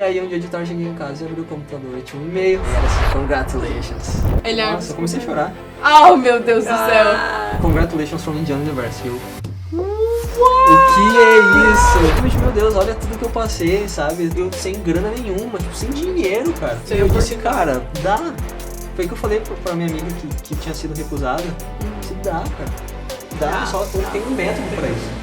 E aí um dia de tarde eu cheguei em casa e abri o computador e tinha um e-mail. E era assim, congratulations. Nossa, eu comecei a chorar. Oh, meu Deus do céu. Congratulations from Indiana University. O que é isso? Mas, meu Deus, olha tudo que eu passei, sabe? Eu sem grana nenhuma, tipo, sem dinheiro, cara. E eu disse, cara, dá. Foi o que eu falei pra minha amiga que tinha sido recusada. Se dá, cara. Dá, só tem um método pra isso.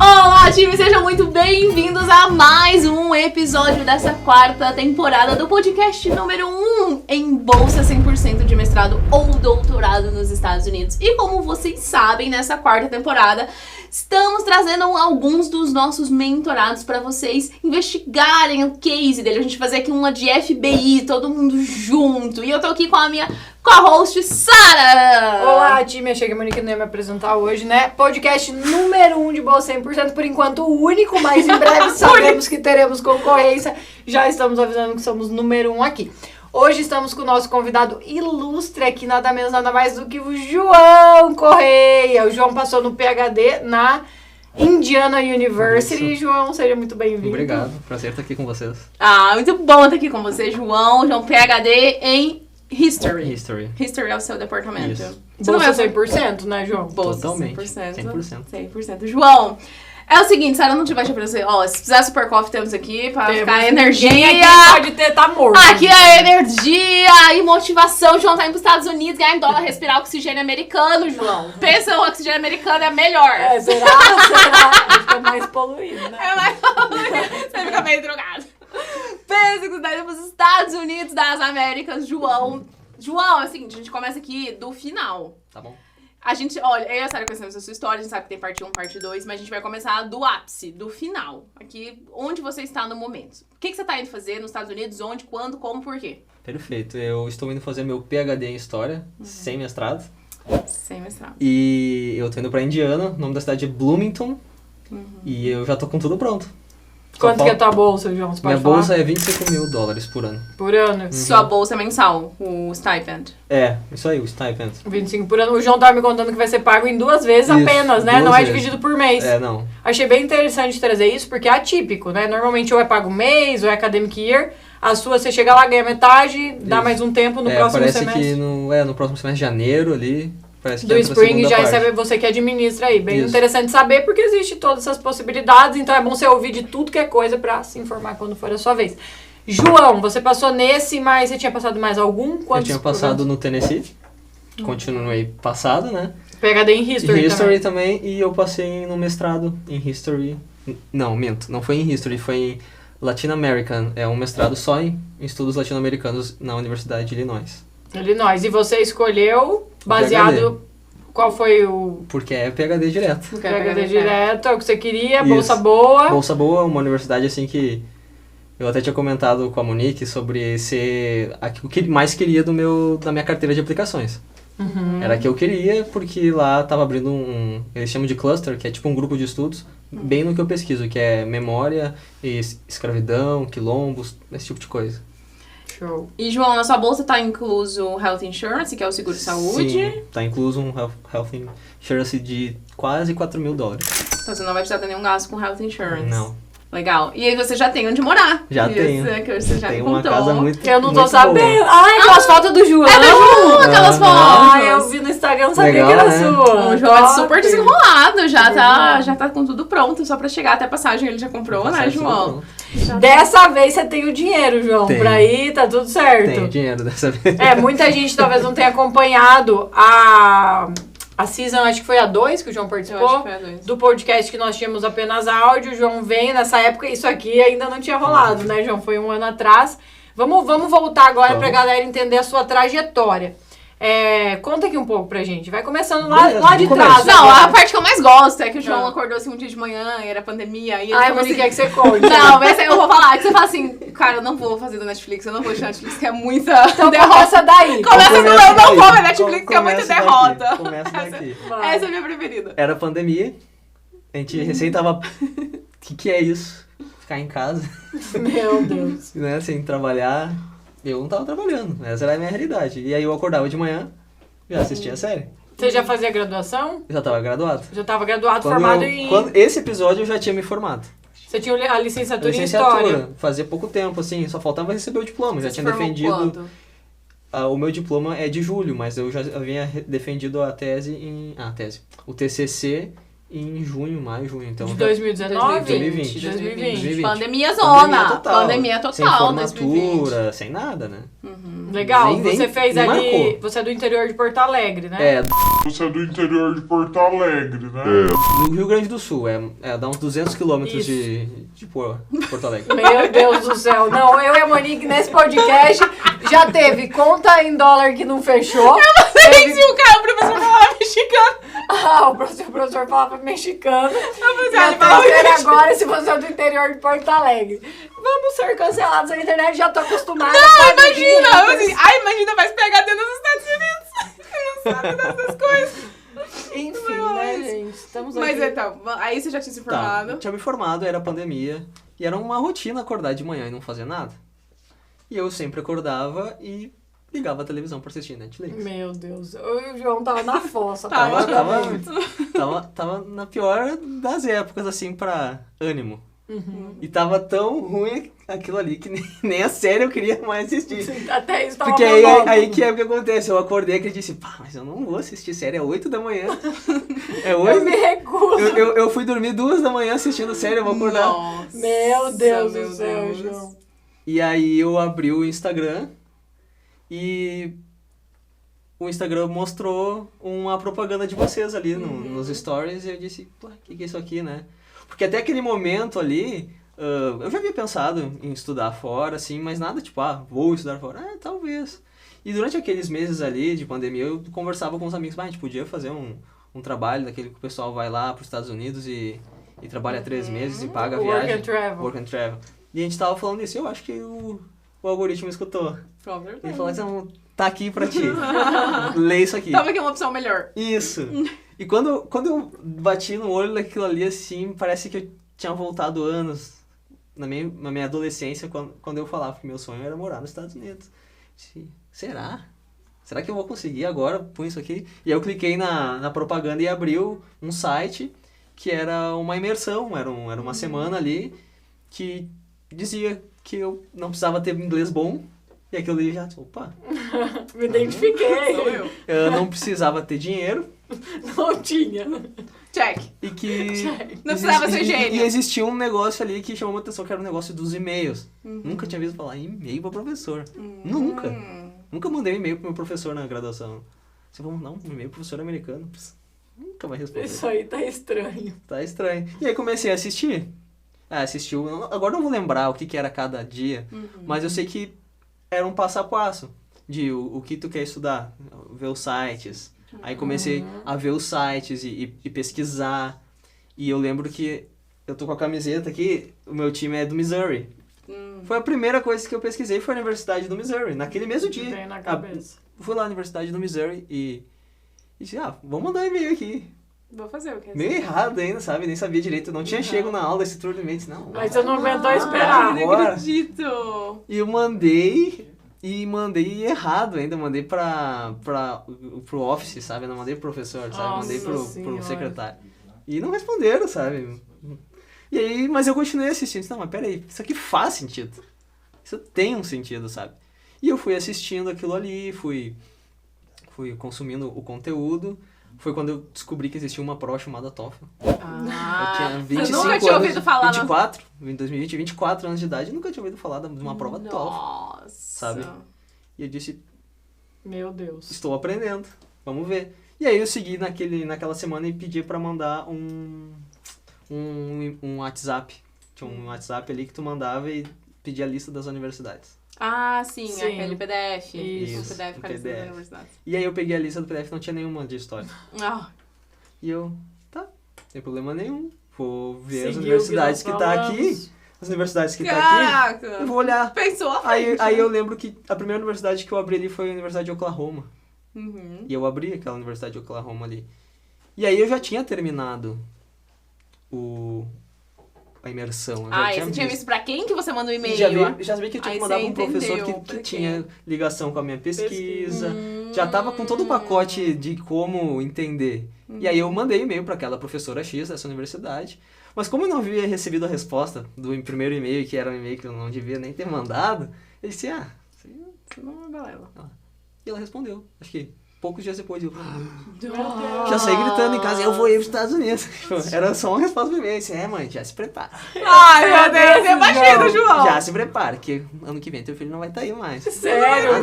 Olá, time! Sejam muito bem-vindos a mais um episódio dessa quarta temporada do podcast número 1 em bolsa 100% de mestrado ou doutorado nos Estados Unidos. E como vocês sabem, nessa quarta temporada, estamos trazendo alguns dos nossos mentorados para vocês investigarem o case dele. A gente vai fazer aqui uma de FBI, todo mundo junto. E eu tô aqui com a minha co-host, Sara! Olá, time! Achei que a Monique não ia me apresentar hoje, né? Podcast número 1 de bolsa 100%, por enquanto o único, mas em breve sabemos que teremos concorrência. Já estamos avisando que somos número 1 aqui. Hoje estamos com o nosso convidado ilustre aqui, nada menos, nada mais do que o João Correia. O João passou no PhD na Indiana University. Isso. João, seja muito bem-vindo. Obrigado, prazer estar aqui com vocês. Ah, muito bom estar aqui com você, João. João, PhD em History. History é o seu departamento. Isso. Você Bolsa não é 100%, né, João? Bolsa Totalmente. 100%. 100%. João, é o seguinte, Sara, não te vai te oferecer. Ó, se precisar super coffee, temos aqui pra ficar energia. Ninguém aqui pode ter, tá morto. Aqui é energia e motivação. João tá indo pros Estados Unidos, ganhar em dólar, respirar oxigênio americano, João. Pensa, o oxigênio americano é melhor. Será? Será? Fica mais poluído, né? É mais você fica meio drogado. Pensa que você tá indo pros Estados Unidos das Américas, João. João, é o seguinte, a gente começa aqui do final. Tá bom. A gente, olha, eu e a Sara conhecemos a sua história, a gente sabe que tem parte 1, parte 2, mas a gente vai começar do ápice, do final. Aqui, onde você está no momento. O que você está indo fazer nos Estados Unidos, onde, quando, como, por quê? Perfeito, eu estou indo fazer meu PhD em História, sem mestrado. Sem mestrado. E eu tô indo pra Indiana, o nome da cidade é Bloomington. E eu já tô com tudo pronto. Quanto que é a tua bolsa, João? Você pode Minha falar? bolsa é $25 mil por ano. Por ano? Sua bolsa mensal, o stipend. É, isso aí, o stipend. 25 por ano. O João tava me contando que vai ser pago em 2 vezes Isso, apenas, né? 2 Não é vezes. dividido por mês. É, não. Achei bem interessante trazer isso, porque é atípico, né? Normalmente ou é pago mês, ou é academic year. A sua, você chega lá, ganha metade, dá Isso. mais um tempo no próximo parece semestre. que no próximo semestre, janeiro ali, parece que Do entra a Spring segunda já parte. recebe você que administra aí. Bem Isso. interessante saber, porque existe todas essas possibilidades, então é bom você ouvir de tudo que é coisa pra se informar quando for a sua vez. João, você passou nesse, mas você tinha passado mais algum? Eu tinha passado no Tennessee, continuei passado, né? PhD em History, History também. também, e eu passei no mestrado em History. Não, minto, não foi em History, foi em Latin American. É um mestrado só em estudos latino-americanos na Universidade de Illinois. Illinois. E você escolheu baseado... Qual foi o Porque é PhD direto. PhD direto? É o que você queria? Isso. Bolsa boa? Bolsa boa, uma universidade assim que... Eu até tinha comentado com a Monique sobre ser o que mais queria da minha carteira de aplicações. Era a que eu queria, porque lá tava abrindo eles chamam de cluster, que é tipo um grupo de estudos, bem no que eu pesquiso, que é memória, escravidão, quilombos, esse tipo de coisa. Show. E, João, na sua bolsa tá incluso Health Insurance, que é o seguro de saúde. Sim, tá incluso um Health Insurance de quase $4 mil. Então você não vai precisar ter nenhum gasto com Health Insurance. Não. Legal. E aí você já tem onde morar. Já Isso, tenho. Que você já Tem me uma contou. casa muito Eu não tô muito sabendo. boa. Ai, aquelas fotos do João. É do João, aquelas Não, fotos. Ai, eu vi no Instagram, não sabia Legal, que era né? sua. O João é Top. super desenrolado, já Desenrolado. tá com tudo pronto, só pra chegar até a passagem ele já comprou, né, Passagem João? tudo Dessa vez você tem o dinheiro, João. Tenho. Pra ir, tá tudo bom. certo. Tenho dinheiro dessa vez. Muita gente talvez não tenha acompanhado a season, acho que foi a 2 que o João Eu acho participou. que foi a 2. Do podcast que nós tínhamos apenas áudio. O João veio nessa época, isso aqui ainda não tinha rolado, né, João? Foi um ano atrás. Vamos voltar agora pra galera entender a sua trajetória. Conta aqui um pouco pra gente. Vai começando lá de Beleza, trás. Não, agora. a parte que eu mais gosto é que o João Tá. acordou assim um dia de manhã, e era pandemia, e ele Ai, falou Monique, assim... quer que você conte. Não, mas aí eu vou falar, que você fala assim, cara, eu não vou fazer do Netflix, eu não vou assistir Netflix, que é muita Então derrota. começa daí. Começa do Começa eu não daí. vou ver Netflix, que é muita Começa derrota. daqui, Começa daqui. Vai. Essa é a minha preferida. Era pandemia, a gente recém tava... O que é isso? Ficar em casa, Meu Deus. né, sem trabalhar. Eu não tava trabalhando, essa era a minha realidade. E aí eu acordava de manhã, já assistia a série. Você já fazia graduação? Eu já tava graduado. Já estava graduado, formado em... Esse episódio eu já tinha me formado. Você tinha a licenciatura em História. Fazia pouco tempo, assim, só faltava receber o diploma. Você já tinha defendido... Quando? O meu diploma é de julho, mas eu já havia defendido a tese em... O TCC em junho. Então, de 2019? 2020. Pandemia zona. Pandemia total. Sem formatura, 2020. Sem nada, né? Legal, você fez nem ali... marcou. Você é do interior de Porto Alegre, né? Você é do interior de Porto Alegre, né? No Rio Grande do Sul, dá uns 200 quilômetros de Porto Alegre. Meu Deus do céu. Não, eu e a Monique nesse podcast já teve conta em dólar que não fechou. Eu não sei se o professor falava mexicano. O professor falava mexicano. E a terceira agora se você é do interior de Porto Alegre. Vamos ser cancelados na internet, já tô acostumada. Não, imagina, vai se pegar dentro dos Estados Unidos. Não sabe dessas coisas. Enfim, né, gente? Estamos aqui. Mas então, aí você já tinha se formado. Tinha me formado, era pandemia. E era uma rotina acordar de manhã e não fazer nada. E eu sempre acordava e ligava a televisão pra assistir Netflix. Meu Deus, o João tava na fossa. Tava na pior das épocas, assim, pra ânimo. E tava tão ruim aquilo ali que nem a série eu queria mais assistir. Até isso tava porque aí que é o que acontece, eu acordei e disse, mas eu não vou assistir série, é 8 da manhã. É 8? Eu me recuso. Eu fui dormir 2 da manhã assistindo série, eu vou acordar. Nossa, meu Deus do céu, João. E aí eu abri o Instagram e o Instagram mostrou uma propaganda de vocês ali nos stories e eu disse, pô, o que é isso aqui, né? Porque até aquele momento ali, eu já havia pensado em estudar fora, assim, mas nada tipo, vou estudar fora. Talvez. E durante aqueles meses ali de pandemia, eu conversava com os amigos, a gente podia fazer um trabalho daquele que o pessoal vai lá para os Estados Unidos e trabalha 3 meses e paga a viagem. Work and Travel. E a gente tava falando isso, eu acho que o algoritmo escutou. Ele falou assim, tá aqui pra ti. Lê isso aqui. Toma aqui uma opção melhor. Isso. E quando eu bati no olho daquilo ali, assim, parece que eu tinha voltado anos na minha adolescência, quando eu falava que meu sonho era morar nos Estados Unidos. Será? Será que eu vou conseguir agora com isso aqui? E aí eu cliquei na propaganda e abriu um site que era uma imersão, era uma semana ali, que dizia que eu não precisava ter inglês bom. E aquilo ali já, opa. Me identifiquei. Sou eu. Eu não precisava ter dinheiro. Não tinha. Check. E que... Não precisava ser gênio. E existia um negócio ali que chamou a atenção, que era o negócio dos e-mails. Nunca tinha visto falar em e-mail para professor. Nunca. Nunca mandei um e-mail pro meu professor na graduação. Você vai mandar um e-mail pro professor americano? Nunca vai responder. Isso aí tá estranho. Tá estranho. E aí comecei a assistir. Agora não vou lembrar o que era cada dia, mas eu sei que era um passo a passo de o que tu quer estudar, ver os sites. Aí comecei a ver os sites e pesquisar. E eu lembro que eu tô com a camiseta aqui, o meu time é do Missouri. Foi a primeira coisa que eu pesquisei, foi a Universidade do Missouri, naquele mesmo dia. Tem na cabeça. Fui lá na Universidade do Missouri e disse, vamos mandar um e-mail aqui. Vou fazer o que? Meio errado ainda, sabe? Nem sabia direito. Eu não tinha chego na aula esse turno de mente, não. Mas você não aguentou esperar. Não acredito. E eu mandei errado ainda. Mandei pro office, sabe? Eu não mandei pro professor, sabe? Nossa Mandei pro senhora. secretário. E não responderam, sabe? E aí, mas eu continuei assistindo. Não, mas peraí, isso aqui faz sentido. Isso tem um sentido, sabe? E eu fui assistindo aquilo ali, fui consumindo o conteúdo. Foi quando eu descobri que existia uma prova chamada TOEFL. Eu tinha 25 você nunca tinha ouvido falar? 24, em 2020, 24 anos de idade, eu nunca tinha ouvido falar de uma prova TOEFL. Nossa. Sabe? E eu disse, meu Deus. estou aprendendo, vamos ver. E aí eu segui naquela semana e pedi pra mandar um WhatsApp. Tinha um WhatsApp ali que tu mandava e pedia a lista das universidades. Sim, Sim. aquele PDF. Isso, o PDF com a lista das universidades. E aí eu peguei a lista do PDF, não tinha nenhuma de história. E eu, não tem problema nenhum. Vou ver as universidades que tá aqui. As universidades que tá aqui. Eu vou olhar. Pensou à frente. Aí eu lembro que a primeira universidade que eu abri ali foi a Universidade de Oklahoma. E eu abri aquela Universidade de Oklahoma ali. E aí eu já tinha terminado a imersão. Você tinha visto pra quem que você manda um e-mail? Já sabia que eu tinha que mandar pra um professor que tinha ligação com a minha pesquisa. Já tava com todo o pacote de como entender. E aí eu mandei e-mail para aquela professora X dessa universidade. Mas como eu não havia recebido a resposta do primeiro e-mail, que era um e-mail que eu não devia nem ter mandado, eu disse, você não é uma balela. E ela respondeu, acho que poucos dias depois, eu já saí gritando em casa, eu vou ir para os Estados Unidos. Era só uma resposta pro e-mail, eu disse, mãe, já se prepara. Ai, meu Deus, imagina, João. Já se prepara, que ano que vem teu filho não vai estar aí mais. Sério?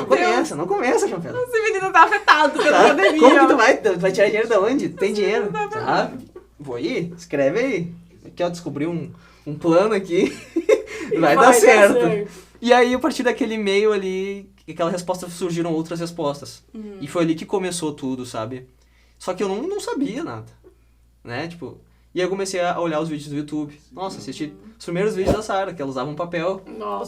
Não começa, João Pedro. Esse menino tá afetado pela Tá? pandemia. Como que tu vai tirar dinheiro de onde? Tem dinheiro, tá? Vou aí, escreve aí. Aqui, ó, descobri um plano aqui, vai dar certo. E aí, a partir daquele e-mail ali, aquela resposta, surgiram outras respostas. E foi ali que começou tudo, sabe? Só que eu não sabia nada, né? Tipo, e aí eu comecei a olhar os vídeos do YouTube. Nossa, assisti os primeiros vídeos da Sarah, que ela usava um papel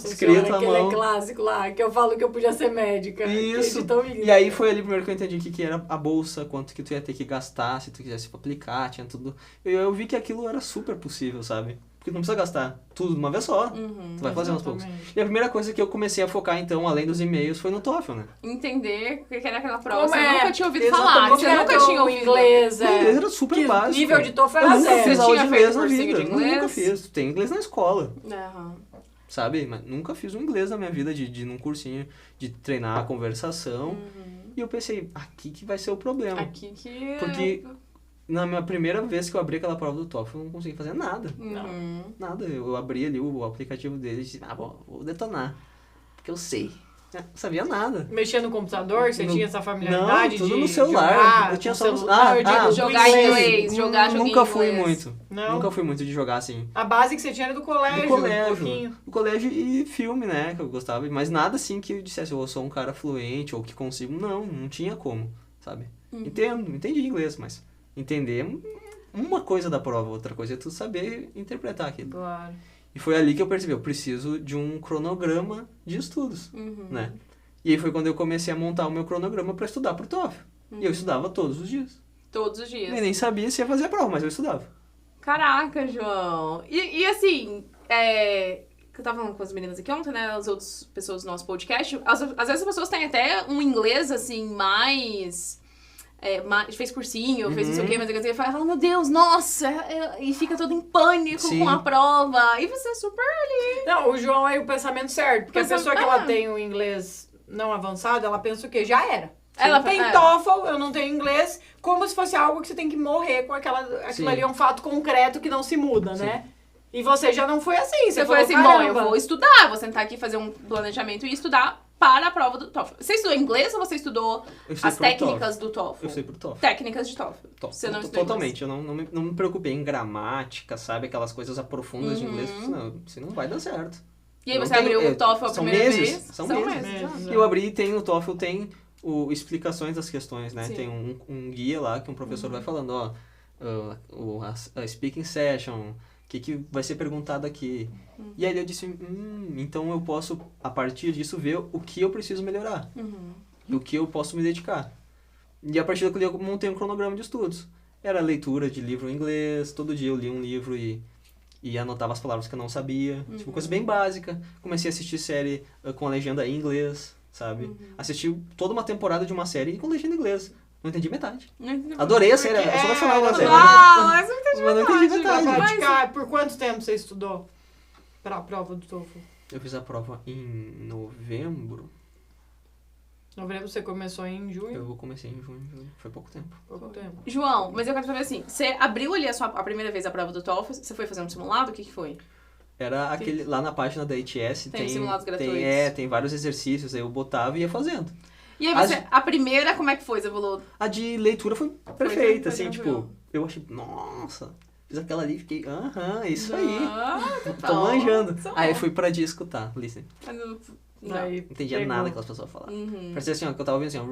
escrito à mão. Aquele clássico lá, que eu falo que eu podia ser médica. Isso. E aí foi ali primeiro que eu entendi o que era a bolsa, quanto que tu ia ter que gastar, se tu quisesse aplicar, tinha tudo. Eu vi que aquilo era super possível, sabe? Porque não precisa gastar tudo de uma vez só. Tu vai fazer aos poucos. E a primeira coisa que eu comecei a focar, então, além dos e-mails, foi no TOEFL, né? Entender o que era aquela prova. Como você nunca tinha ouvido Exatamente. falar. Você Como nunca era tinha o ouvido inglês. O inglês era super básico. Nível de TOEFL Eu era nunca zero. fiz Você aula tinha de inglês na feito cursinho vida. de inglês? Nunca fiz. Tem inglês na escola. Aham. Sabe? Mas nunca fiz um inglês na minha vida de ir num cursinho, de treinar a conversação. E eu pensei, aqui que vai ser o problema. Aqui que... Porque na minha primeira vez que eu abri aquela prova do TOEFL, eu não consegui fazer nada. Nada. Eu abri ali o aplicativo dele e disse, vou detonar. Porque eu sei. Não sabia nada. Mexer no computador, você tinha essa Não, familiaridade tudo de no celular. jogar, Eu tinha no só no celular, eu digo, jogar inglês, jogar joguinho Nunca fui inglês. muito. Não? Nunca fui muito de jogar assim. A base que você tinha era do colégio. Do colégio. Um pouquinho. Do colégio e filme, né? Que eu gostava. Mas nada assim que eu dissesse, eu sou um cara fluente ou que consigo. Não tinha como, sabe? Entendi inglês, mas entender uma coisa da prova, outra coisa é tu saber interpretar aquilo. Claro. E foi ali que eu percebi, eu preciso de um cronograma de estudos, né? E aí foi quando eu comecei a montar o meu cronograma para estudar pro TOEFL. E eu estudava todos os dias. Todos os dias. Eu nem sabia se ia fazer a prova, mas eu estudava. Caraca, João. E assim, eu tava falando com as meninas aqui ontem, né? As outras pessoas do nosso podcast. Às vezes as pessoas têm até um inglês, assim, mais fez cursinho, fez não sei o quê, mas eu falo, meu Deus, nossa! E fica todo em pânico com a prova. E você é super ali. Não, o João é o pensamento certo. Porque a pessoa que ela tem o inglês não avançado, ela pensa o quê? Já era. Ela tem TOEFL, eu não tenho inglês, como se fosse algo que você tem que morrer com aquilo ali, é um fato concreto que não se muda, né? E você já não foi assim. Você foi assim, bom, eu vou estudar, vou sentar aqui, fazer um planejamento e estudar para a prova do TOEFL. Você estudou inglês ou você estudou as técnicas do TOEFL? Eu sei pro TOEFL. Técnicas de TOEFL. Você não estudou totalmente. Eu não me preocupei em gramática, sabe? Aquelas coisas profundas de inglês. Não, você não vai dar certo. E aí você abriu o TOEFL a primeira vez? São meses. E eu abri e tem o TOEFL, tem explicações das questões, né? Sim. Tem um guia lá que um professor vai falando, a speaking session, o que vai ser perguntado aqui. E aí eu disse, então eu posso, a partir disso, ver o que eu preciso melhorar. E o que eu posso me dedicar. E a partir daquilo eu montei um cronograma de estudos. Era leitura de livro em inglês, todo dia eu li um livro e anotava as palavras que eu não sabia. Tipo, coisa bem básica. Comecei a assistir série com a legenda em inglês, sabe? Assisti toda uma temporada de uma série com legenda em inglês. Não entendi metade. Adorei a série, eu sou apaixonado pela série. Mas não entendi metade. Vai praticar. Por quanto tempo você estudou para a prova do TOEFL? Eu fiz a prova em novembro. Novembro você começou em junho? Eu comecei em junho, foi pouco tempo. João, mas eu quero saber assim, você abriu ali a primeira vez a prova do TOEFL, você foi fazer um simulado, o que foi? Era aquele, lá na página da ATS, tem simulados gratuitos. Tem vários exercícios, aí eu botava e ia fazendo. E aí a primeira, como é que foi? Você falou? A de leitura foi perfeita, assim, tipo, eu achei, nossa, fiz aquela ali e fiquei, isso aí, tô manjando. Aí eu fui pra de escutar, listen. Não entendia nada que as pessoas falavam. Parecia assim, ó, que eu tava ouvindo assim,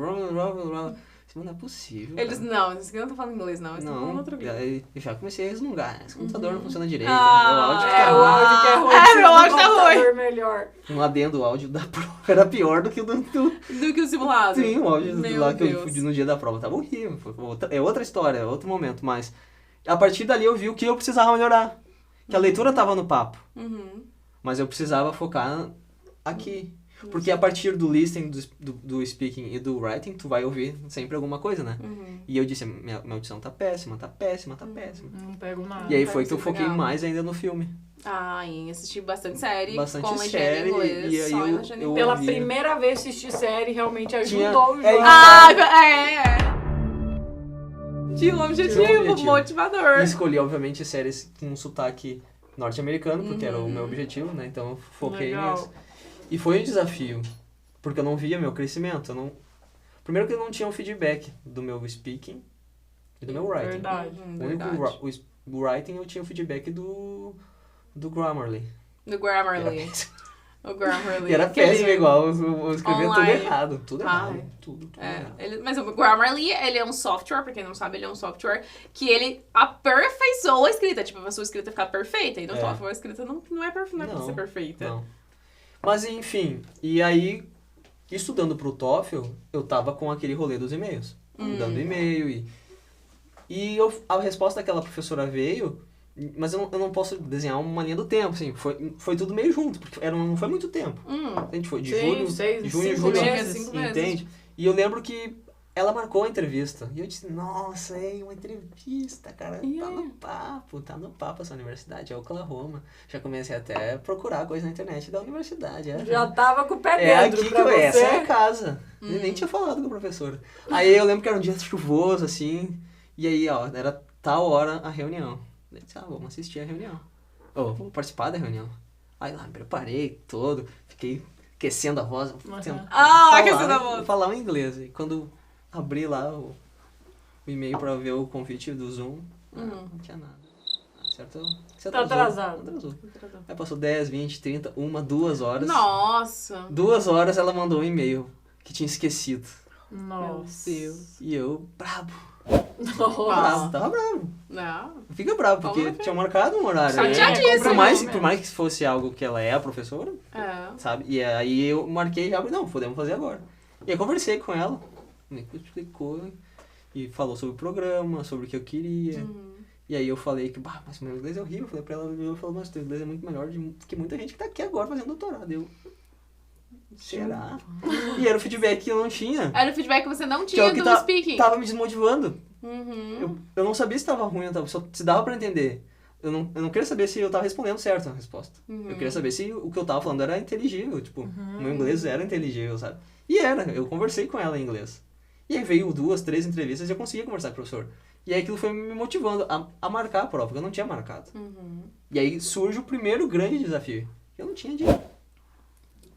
não é possível. Eles, não, eles não estão falando inglês, não. Eles estão falando outro vídeo. Eu já comecei a resmungar. Esse computador não funciona direito. O áudio que é ruim. Meu áudio tá ruim. Melhor. Um adendo, o áudio da prova era pior do que o do que o simulado. Sim, o áudio lá que eu fui no dia da prova tava horrível. É outra história, é outro momento, mas a partir dali eu vi o que eu precisava melhorar. Que a leitura tava no papo. Mas eu precisava focar aqui. Porque a partir do listening, do speaking e do writing, tu vai ouvir sempre alguma coisa, né? E eu disse, minha audição tá péssima. Não pego nada. E aí foi que eu Parece foquei legal. mais ainda no filme. Em assistir bastante série, Bastante com legenda série, em inglês, e aí só em eu- legenda em eu- inglês. Pela ouvia. primeira vez assistir série realmente Tinha- ajudou o é jogo. Tinha um objetivo, motivador. E escolhi, obviamente, séries com um sotaque norte-americano, porque era o meu objetivo, né? Então eu foquei Legal. nisso. E foi um desafio, porque eu não via meu crescimento. Primeiro que eu não tinha um feedback do meu speaking e do meu writing. Verdade. O único o writing eu tinha o feedback do Grammarly. Do Grammarly. O Grammarly. E era Aquele- péssimo igual, eu escrevia tudo Online. errado. Tudo Ah, errado. Tudo É, errado. mas o Grammarly, ele é um software, pra quem não sabe, ele é um software que ele aperfeiçoa a escrita. Tipo, a sua escrita ficar perfeita. E no É. TOEFL a escrita não é pra ser perfeita. Não. Mas enfim, e aí, estudando pro TOEFL, eu tava com aquele rolê dos e-mails. Dando e-mail a resposta daquela professora veio, mas eu não posso desenhar uma linha do tempo, assim, foi tudo meio junto, porque não foi muito tempo. A gente foi de Sim, junho, 6, julho, 5 julho, meses. 5 meses. entende? E eu lembro que ela marcou a entrevista. E eu disse, nossa, uma entrevista, cara. Tá no papo essa universidade, é Oklahoma. Já comecei até a procurar coisa na internet da universidade. Já tava com o pé É dentro aqui pra que você. essa é a casa. Eu nem tinha falado com a professora. Aí eu lembro que era um dia chuvoso, assim. E aí, ó, era tal hora a reunião. Eu disse, vamos assistir a reunião. Vamos participar da reunião. Aí lá, me preparei todo, fiquei aquecendo a voz. Aquecendo a voz. Falar em inglês. E quando abri lá o e-mail pra ver o convite do Zoom, não tinha nada. Certo? Você Tá atrasado. Atrasou. Aí passou 10, 20, 30, 2 horas. Nossa. 2 horas ela mandou um e-mail que tinha esquecido. Nossa. Meu Deus. E eu, brabo. Nossa. Tava bravo. Não. Fica bravo, porque Como tinha marcado um horário. Né? Chateadíssimo. Por mais que fosse algo que ela é a professora, sabe? E aí eu marquei já, não, podemos fazer agora. E aí conversei com ela, me explicou e falou sobre o programa, sobre o que eu queria. E aí eu falei que, mas meu inglês é horrível. Eu falei pra ela, ela falou, mas teu inglês é muito melhor que muita gente que tá aqui agora fazendo doutorado. Será? E era o feedback que eu não tinha. Era o feedback que você não Que é o tinha que do speaking. tava me desmotivando. Eu não sabia se tava ruim, só se dava pra entender. Eu não queria saber se eu tava respondendo certo a resposta. Eu queria saber se o que eu tava falando era inteligível. Tipo, o meu inglês era inteligível, sabe? E era. Eu conversei com ela em inglês. E aí veio 2, 3 entrevistas e eu conseguia conversar com o professor. E aí aquilo foi me motivando a marcar a prova, porque eu não tinha marcado. E aí surge o primeiro grande desafio. Eu não tinha dinheiro.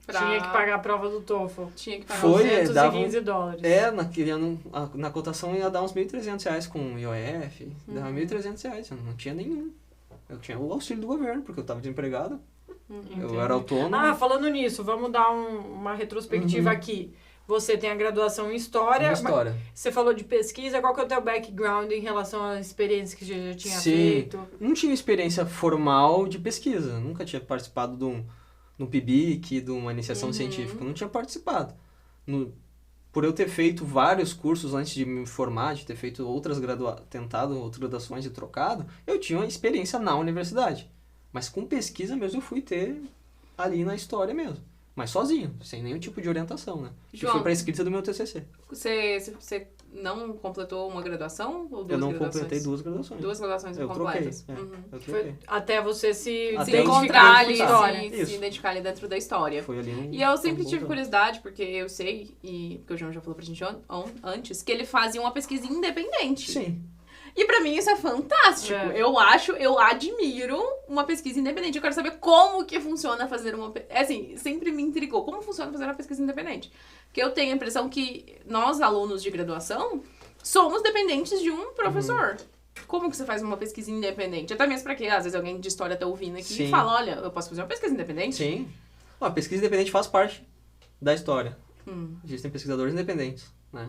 Tinha que pagar a prova do TOEFL. Tinha que pagar. Foi, $215. Na cotação ia dar uns R$1.300 com IOF, dava R$1.300, eu não tinha nenhum. Eu tinha o auxílio do governo, porque eu estava desempregado, eu era autônomo. Falando nisso, vamos dar uma retrospectiva aqui. Você tem a graduação em História. Uma história. Você falou de pesquisa, qual que é o teu background em relação às experiências que já tinha feito? Não tinha experiência formal de pesquisa, nunca tinha participado de um PIBIC, de uma iniciação científica, não tinha participado. Por eu ter feito vários cursos antes de me formar, de ter feito tentado outras graduações e trocado, eu tinha uma experiência na universidade. Mas com pesquisa mesmo eu fui ter ali na história mesmo. Mas sozinho, sem nenhum tipo de orientação, né? João, e foi pra escrita do meu TCC. Você não completou uma graduação ou 2 Eu não graduações? completei 2 graduações. 2 graduações Eu incompletas. troquei. Eu Foi troquei. até você se Encontrar ali, história. se identificar ali dentro da história. Foi ali E eu sempre tive curiosidade, porque eu sei, porque o João já falou pra gente antes, que ele fazia uma pesquisa independente. Sim. E pra mim isso é fantástico. É. Eu admiro uma pesquisa independente. Eu quero saber como que funciona fazer uma... Assim, sempre me intrigou. Como funciona fazer uma pesquisa independente? Porque eu tenho a impressão que nós, alunos de graduação, somos dependentes de um professor. Como que você faz uma pesquisa independente? Até mesmo pra quê? Às vezes alguém de história tá ouvindo aqui Sim. e fala, olha, eu posso fazer uma pesquisa independente? Sim. A pesquisa independente faz parte da história. Existem pesquisadores independentes, né?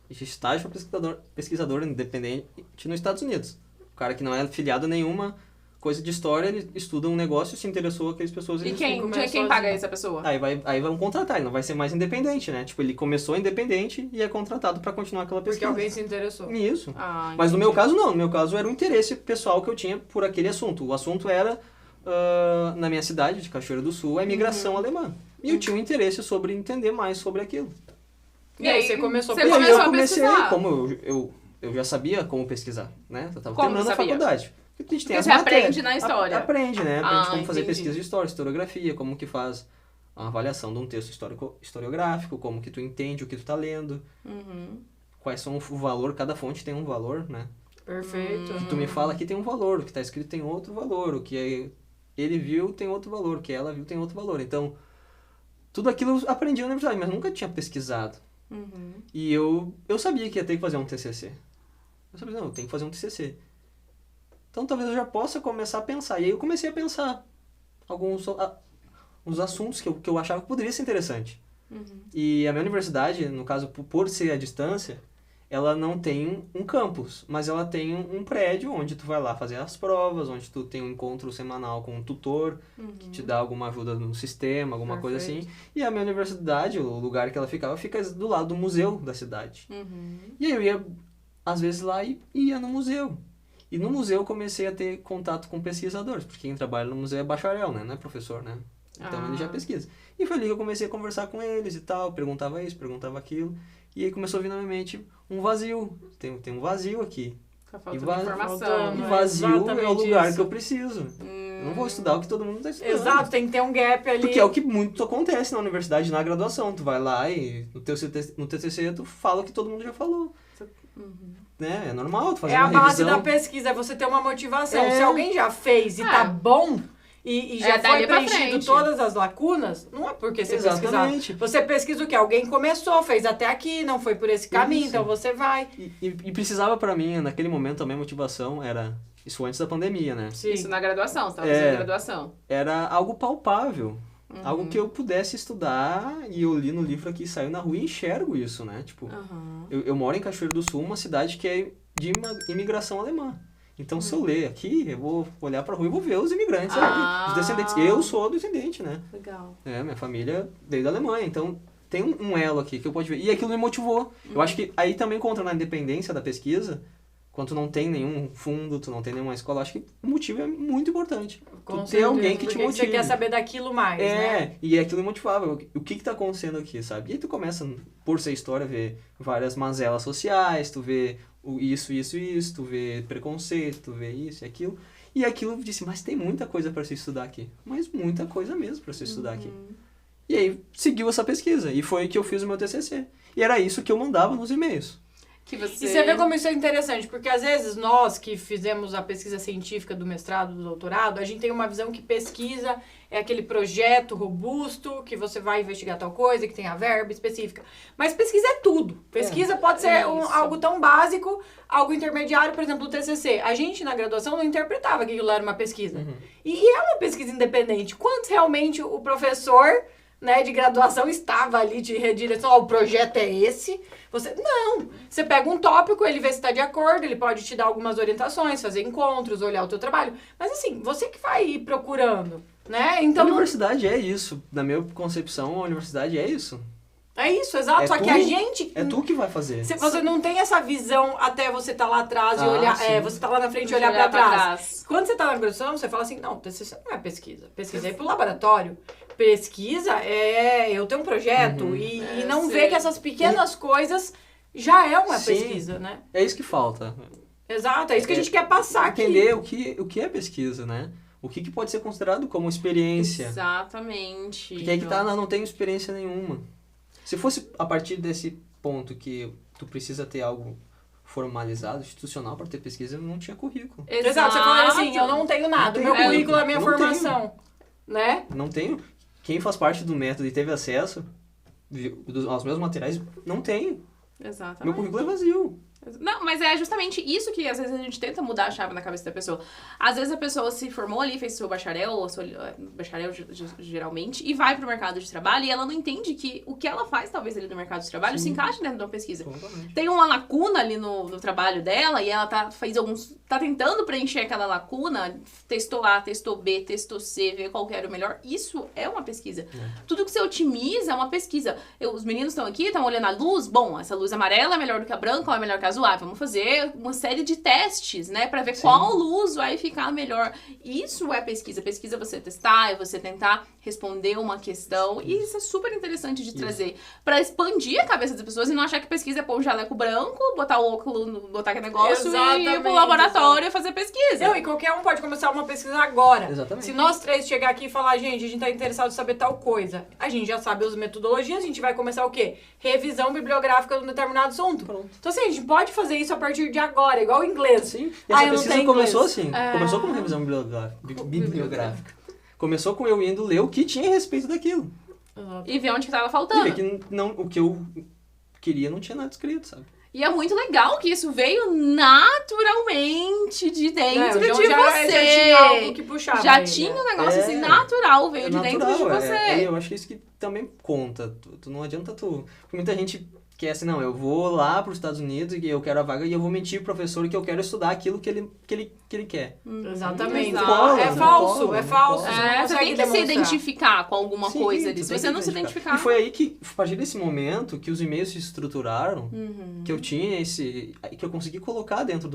Existe estágio para pesquisador independente nos Estados Unidos. O cara que não é filiado a nenhuma coisa de história, ele estuda um negócio, se interessou aquelas pessoas... E quem paga essa pessoa? Aí vão contratar, ele não vai ser mais independente, né? Tipo, ele começou independente e é contratado para continuar aquela pesquisa. Porque alguém se interessou. Isso. Ah, Mas no entendi. meu caso, não. No meu caso, era um interesse pessoal que eu tinha por aquele assunto. O assunto era na minha cidade, de Cachoeira do Sul, a imigração alemã. E eu tinha um interesse sobre entender mais sobre aquilo. E aí você começou E aí eu comecei, pesquisar. como eu já sabia como pesquisar, né? Eu tava Como terminando a sabia? faculdade. A gente tem Porque as você aprende matérias. na história. Aprende, né? Aprende como fazer entendi. pesquisa de história, historiografia, como que faz a avaliação de um texto historiográfico, como que tu entende o que tu tá lendo, quais são o valor, cada fonte tem um valor, né? Perfeito. O que tu me fala aqui tem um valor, o que tá escrito tem outro valor, o que ele viu tem outro valor, o que ela viu tem outro valor. Então, tudo aquilo eu aprendi na universidade, mas nunca tinha pesquisado. E eu sabia que ia ter que fazer um TCC. Eu sabia, não, eu tenho que fazer um TCC. Então, talvez eu já possa começar a pensar. E aí eu comecei a pensar uns assuntos que eu achava que poderia ser interessante. E a minha universidade, no caso, por ser à distância, ela não tem um campus, mas ela tem um prédio onde tu vai lá fazer as provas, onde tu tem um encontro semanal com um tutor, que te dá alguma ajuda no sistema, alguma coisa assim. E a minha universidade, o lugar que ela ficava, fica do lado do museu da cidade. E aí eu ia, às vezes, lá e ia no museu. E no museu eu comecei a ter contato com pesquisadores, porque quem trabalha no museu é bacharel, né? Não é professor, né? Então ele já pesquisa. E foi ali que eu comecei a conversar com eles e tal, perguntava isso, perguntava aquilo. E aí começou a vir na minha mente um vazio. Tem um vazio aqui. Tá faltando E informação. E vazio é o exatamente lugar isso. que eu preciso. Eu não vou estudar o que todo mundo está estudando. Exato, tem que ter um gap ali. Porque é o que muito acontece na universidade, na graduação. Tu vai lá e no TCC tu fala o que todo mundo já falou. Né? É normal tu fazer uma a base revisão. da pesquisa, é você ter uma motivação. É. Se alguém já fez e tá bom e já dali foi pra preenchido frente. todas as lacunas, não é porque você Exatamente. pesquisar. Você pesquisa o que? Alguém começou, fez até aqui, não foi por esse caminho, Isso. então você vai. E precisava pra mim, naquele momento, a minha motivação era... Isso antes da pandemia, né? Sim. Isso na graduação, você tava fazendo graduação. Era algo palpável. Algo que eu pudesse estudar e eu li no livro aqui, saio na rua e enxergo isso, né? Tipo, eu moro em Cachoeiro do Sul, uma cidade que é de imigração alemã. Então, se eu ler aqui, eu vou olhar pra rua e vou ver os imigrantes ali, os descendentes. Eu sou descendente, né? Legal. Minha família veio da Alemanha, então tem um elo aqui que eu posso ver. E aquilo me motivou. Eu acho que aí também contra na independência da pesquisa, quando tu não tem nenhum fundo, tu não tem nenhuma escola, eu acho que o motivo é muito importante. Com tu ter alguém certeza, que te porque motive. você quer saber daquilo mais, né? E aquilo motivava. O que tá acontecendo aqui, sabe? E aí tu começa, por ser história, a ver várias mazelas sociais, tu vê isso, tu vê preconceito, tu vê isso e aquilo. E aquilo eu disse, mas tem muita coisa para se estudar aqui. Mas muita coisa mesmo para se estudar aqui. E aí seguiu essa pesquisa. E foi que eu fiz o meu TCC. E era isso que eu mandava nos e-mails. Que você... E você vê como isso é interessante, porque às vezes nós que fizemos a pesquisa científica do mestrado, do doutorado, a gente tem uma visão que pesquisa é aquele projeto robusto, que você vai investigar tal coisa, que tem a verba específica. Mas pesquisa é tudo. Pesquisa pode ser algo tão básico, algo intermediário, por exemplo, o TCC. A gente na graduação não interpretava que aquilo era uma pesquisa. E é uma pesquisa independente. Quantos realmente o professor... né, de graduação estava ali de redireção, o projeto é esse. Você pega um tópico, ele vê se está de acordo, ele pode te dar algumas orientações, fazer encontros, olhar o teu trabalho. Mas assim, você que vai ir procurando, né? Então, a universidade é isso. Na minha concepção, a universidade é isso. é isso, exato. Só que a gente... É tu que vai fazer. Você não tem essa visão até você estar lá atrás e olhar... sim. você tá lá na frente e olhar pra trás. Quando você tá na graduação, você fala assim, não, TCC não é pesquisa. Pesquisa é pro laboratório. Pesquisa é eu tenho um projeto e não ver que essas pequenas coisas já é uma pesquisa, né? É isso que falta. Exato, é isso que a gente quer passar aqui. Entender o que é pesquisa, né? O que pode ser considerado como experiência. Exatamente. Porque aí que tá, não tenho experiência nenhuma. Se fosse a partir desse ponto que tu precisa ter algo formalizado, institucional para ter pesquisa, eu não tinha currículo. Exato, você fala assim, eu não tenho nada, Não meu tenho. currículo é a minha Não formação, né? Não tenho. Quem faz parte do método e teve acesso aos meus materiais, não tenho. Exatamente. Meu currículo é vazio. Não, mas é justamente isso que às vezes a gente tenta mudar a chave na cabeça da pessoa. Às vezes a pessoa se formou ali, fez seu bacharel, ou seu bacharel geralmente, e vai pro mercado de trabalho e ela não entende que o que ela faz, talvez, ali no mercado de trabalho, se encaixe dentro de uma pesquisa. Totalmente. Tem uma lacuna ali no trabalho dela e ela tá tentando preencher aquela lacuna, testou A, testou B, testou C, ver qual que era o melhor. Isso é uma pesquisa. Tudo que você otimiza é uma pesquisa. Os meninos estão aqui, estão olhando a luz, bom, essa luz amarela é melhor do que a branca, ou é melhor que a razoável. Vamos fazer uma série de testes, né? Pra ver qual luz vai ficar melhor. Isso é pesquisa. Pesquisa é você testar, é você tentar responder uma questão. E isso é super interessante de trazer. Pra expandir a cabeça das pessoas e não achar que pesquisa é pôr um jaleco branco, botar o óculos, botar aquele negócio e ir pro laboratório e fazer pesquisa. Não, e qualquer um pode começar uma pesquisa agora. Exatamente. Se nós três chegar aqui e falar, gente, a gente tá interessado em saber tal coisa, a gente já sabe as metodologias, a gente vai começar o quê? Revisão bibliográfica de um determinado assunto. Pronto. Então, assim, a gente pode fazer isso a partir de agora, igual o inglês. Sim. E essa eu não pesquisa tenho começou inglês. assim. Começou com revisão bibliográfica. Começou com eu indo ler o que tinha a respeito daquilo. E ver onde que tava E faltando. ver que não, o que eu queria não tinha nada escrito, sabe? E é muito legal que isso veio naturalmente de dentro de você. Já tinha algo que puxava. Já ele, tinha né? um negócio assim, natural, veio de natural, dentro de você. eu acho que isso que também conta. Tu não adianta tu... Porque muita gente quer assim, não, eu vou lá para os Estados Unidos e eu quero a vaga e eu vou mentir pro professor que eu quero estudar aquilo que ele quer. Exatamente. Exato. É falso, é falso. Você tem que se identificar com alguma Sim, coisa tu ali. Se tem você que não se identificar... E foi aí que, a partir desse momento, que os e-mails se estruturaram, que eu tinha que eu consegui colocar dentro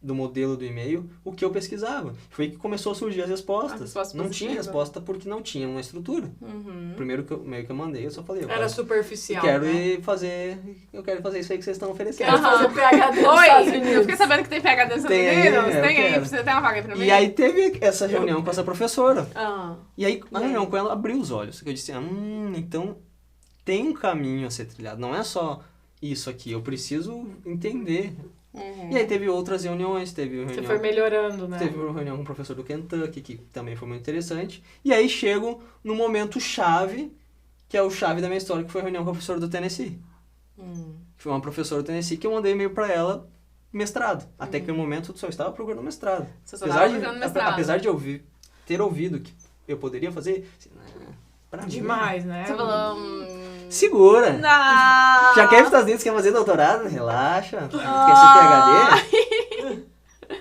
do modelo do e-mail o que eu pesquisava. Foi aí que começou a surgir as respostas. Não tinha resposta porque não tinha uma estrutura. O primeiro e-mail que eu mandei, eu só falei... Era superficial, eu quero fazer isso aí que vocês estão oferecendo. Quero fazer PhD nos Estados Unidos. Eu fiquei sabendo que tem PhD nos Estados Unidos. Tem aí, você tem uma vaga aí pra mim? E aí teve essa reunião com essa professora. Ah. E aí, a reunião com ela abriu os olhos. Eu disse, então tem um caminho a ser trilhado. Não é só isso aqui, eu preciso entender. E aí teve outras reuniões, Você foi melhorando, né? Teve uma reunião com o professor do Kentucky, que também foi muito interessante. E aí chego no momento chave, que é o chave da minha história, que foi a reunião com a professora do Tennessee. Foi uma professora do Tennessee que eu mandei e-mail pra ela, mestrado. Até aquele momento eu só estava procurando mestrado. Apesar de ter ouvido que eu poderia fazer, assim, pra mim, demais, né? Você falou... segura! Não! Já quer ir para os Estados Unidos, quer fazer doutorado? Relaxa. Quer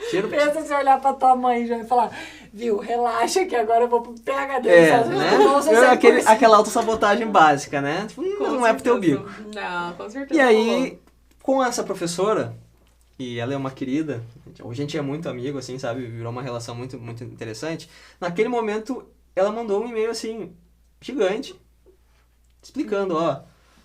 ser PhD? Pensa se olhar pra tua mãe já e falar, viu, relaxa que agora eu vou pro PhD. Né? Aquela autossabotagem básica, né? Tipo, não é pro teu bico. Não, com certeza. E aí, com essa professora, e ela é uma querida, a gente é muito amigo, assim, sabe? Virou uma relação muito, muito interessante. Naquele momento, ela mandou um e-mail, assim, gigante, explicando, ó,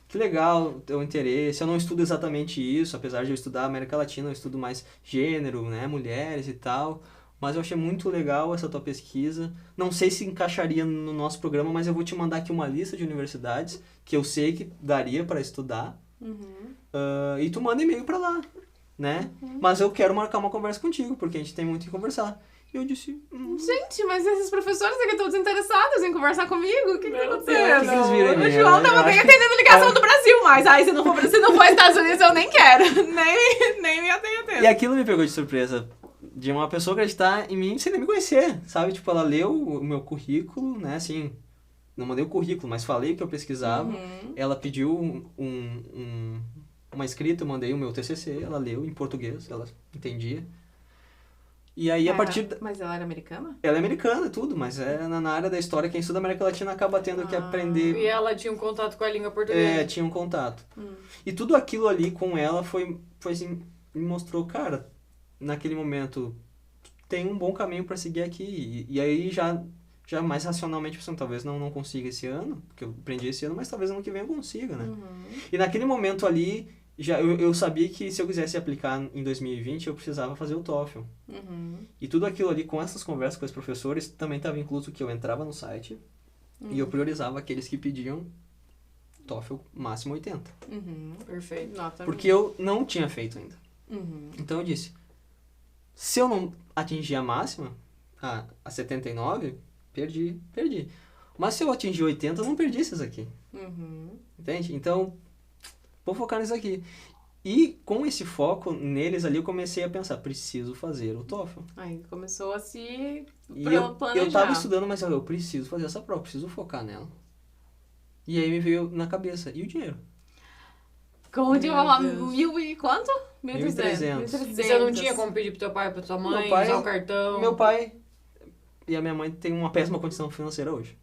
que legal o teu interesse, eu não estudo exatamente isso, apesar de eu estudar América Latina, eu estudo mais gênero, né, mulheres e tal, mas eu achei muito legal essa tua pesquisa, não sei se encaixaria no nosso programa, mas eu vou te mandar aqui uma lista de universidades que eu sei que daria para estudar, e tu manda e-mail para lá, né, mas eu quero marcar uma conversa contigo, porque a gente tem muito que conversar. E eu disse... Gente, mas esses professores aqui estão desinteressados em conversar comigo? O que tá acontecendo? O que eles viram em mim? O João tava bem atendendo ligação do Brasil, mas aí se não for Estados Unidos, eu nem quero. Nem me atendo. E aquilo me pegou de surpresa. De uma pessoa acreditar em mim sem nem me conhecer, sabe? Tipo, ela leu o meu currículo, né? Assim, não mandei o currículo, mas falei o que eu pesquisava. Ela pediu uma escrita, eu mandei o meu TCC, ela leu em português, ela entendia. E aí, a partir... Mas ela era americana? Ela é americana, tudo, mas na área da história, quem estuda América Latina acaba tendo que aprender... E ela tinha um contato com a língua portuguesa. Tinha um contato. E tudo aquilo ali com ela foi assim, me mostrou, cara, naquele momento, tem um bom caminho para seguir aqui. E aí, já mais racionalmente pensando, talvez não consiga esse ano, porque eu aprendi esse ano, mas talvez ano que vem eu consiga, né? E naquele momento ali... eu sabia que se eu quisesse aplicar em 2020, eu precisava fazer o TOEFL. E tudo aquilo ali, com essas conversas com os professores, também estava incluso que eu entrava no site e eu priorizava aqueles que pediam TOEFL máximo 80. Perfeito. Porque eu não tinha feito ainda. Então eu disse, se eu não atingir a máxima, a 79, perdi. Mas se eu atingir 80, eu não perdi esses aqui. Entende? Então... vou focar nisso aqui. E com esse foco neles ali, eu comecei a pensar, preciso fazer o TOEFL. Aí começou a se planejar. Eu tava estudando, mas eu preciso fazer essa prova, preciso focar nela. E aí me veio na cabeça, e o dinheiro? Como de uma mil e quanto? 1.300. E você não tinha como pedir pro teu pai, pra tua mãe, usar o cartão? Meu pai e a minha mãe têm uma péssima condição financeira hoje.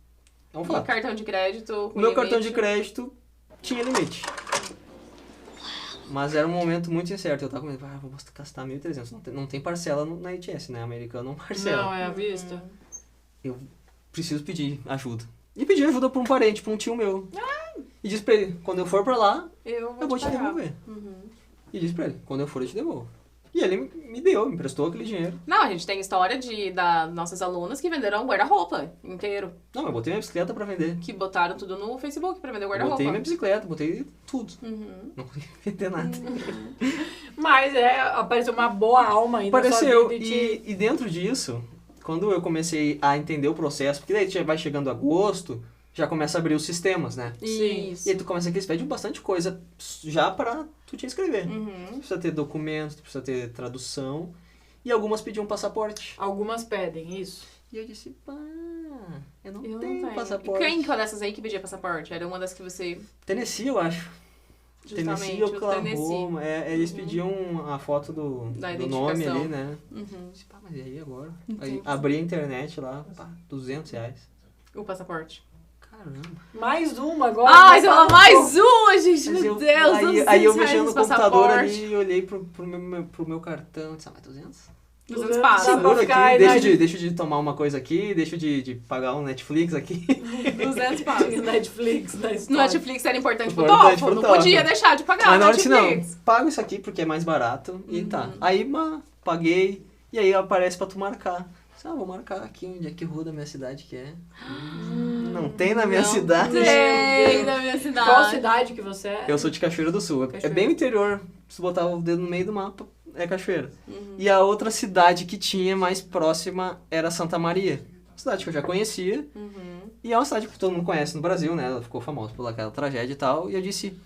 É um fato. E cartão de crédito? O meu cartão de crédito tinha limite. Mas era um momento muito incerto. Eu tava com medo, vou gastar 1.300. Não tem parcela na ITS, né? Americano não parcela. Não, é à vista. Eu preciso pedir ajuda. E pedi ajuda pra um parente, pra um tio meu. E disse pra ele, quando eu for pra lá, eu vou te devolver. E disse pra ele, quando eu for eu te devolvo. E ele me emprestou aquele dinheiro. Não, a gente tem história das nossas alunas que venderam guarda-roupa inteiro. Não, eu botei minha bicicleta pra vender. Que botaram tudo no Facebook pra vender o Eu guarda-roupa. botei minha bicicleta, botei tudo. Não consegui vender nada. Mas apareceu uma boa alma aí Apareceu. na sua vida E dentro disso, quando eu comecei a entender o processo, porque daí vai chegando agosto, já começa a abrir os sistemas, né? Isso. E aí tu começa a eles pedem bastante coisa já pra tu te inscrever. Tu precisa ter documentos, tu precisa ter tradução. E algumas pediam passaporte. Algumas pedem, isso. E eu disse, pá, eu não Eu não tenho tenho. passaporte. Quem que foi dessas aí que pedia passaporte? Era uma das que você... Tennessee, eu acho. Justamente, Tennessee, o Tennessee. Oklahoma. Eles pediam a foto do nome ali, né? Eu disse, pá, mas e aí agora? Aí abri a internet lá, pá, R$200. O passaporte. Caramba. Mais uma agora. Ai, você falou mais uma, gente, Mas meu Deus. aí eu R$200 mexendo no computador passaporte. ali e olhei pro meu cartão e disse, mas 200? 200 passos. Dá pra Segura ficar aqui, aí deixa de tomar uma coisa aqui, deixa de pagar um Netflix aqui. 200 passos. Netflix, na No história. Netflix era importante pro Importante TOEFL, pro não TOEFL. podia deixar de pagar Mas o na hora eu disse, Netflix. não, pago isso aqui porque é mais barato e tá. Aí paguei e aí aparece pra tu marcar. Vou marcar aqui onde é que rua da minha cidade que é. Não tem na minha cidade. Tem na minha cidade. Qual cidade que você é? Eu sou de Cachoeira do Sul. É Cachoeira. bem o interior. Se botar o dedo no meio do mapa, é Cachoeira. E a outra cidade que tinha mais próxima era Santa Maria. Cidade que eu já conhecia. E é uma cidade que todo mundo conhece no Brasil, né? Ela ficou famosa por aquela tragédia e tal. E eu disse,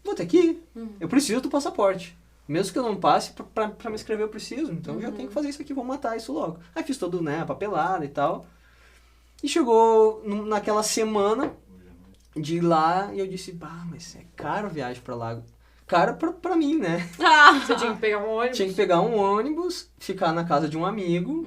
vou ter que ir. Eu preciso do passaporte. Mesmo que eu não passe, pra me inscrever eu preciso. Então eu já tenho que fazer isso aqui, vou matar isso logo. Aí fiz todo, né, a papelada e tal. E chegou naquela semana de ir lá e eu disse, mas é caro a viagem pra lá. Caro pra mim, né? Você tinha que pegar um ônibus? Tinha que pegar um ônibus, ficar na casa de um amigo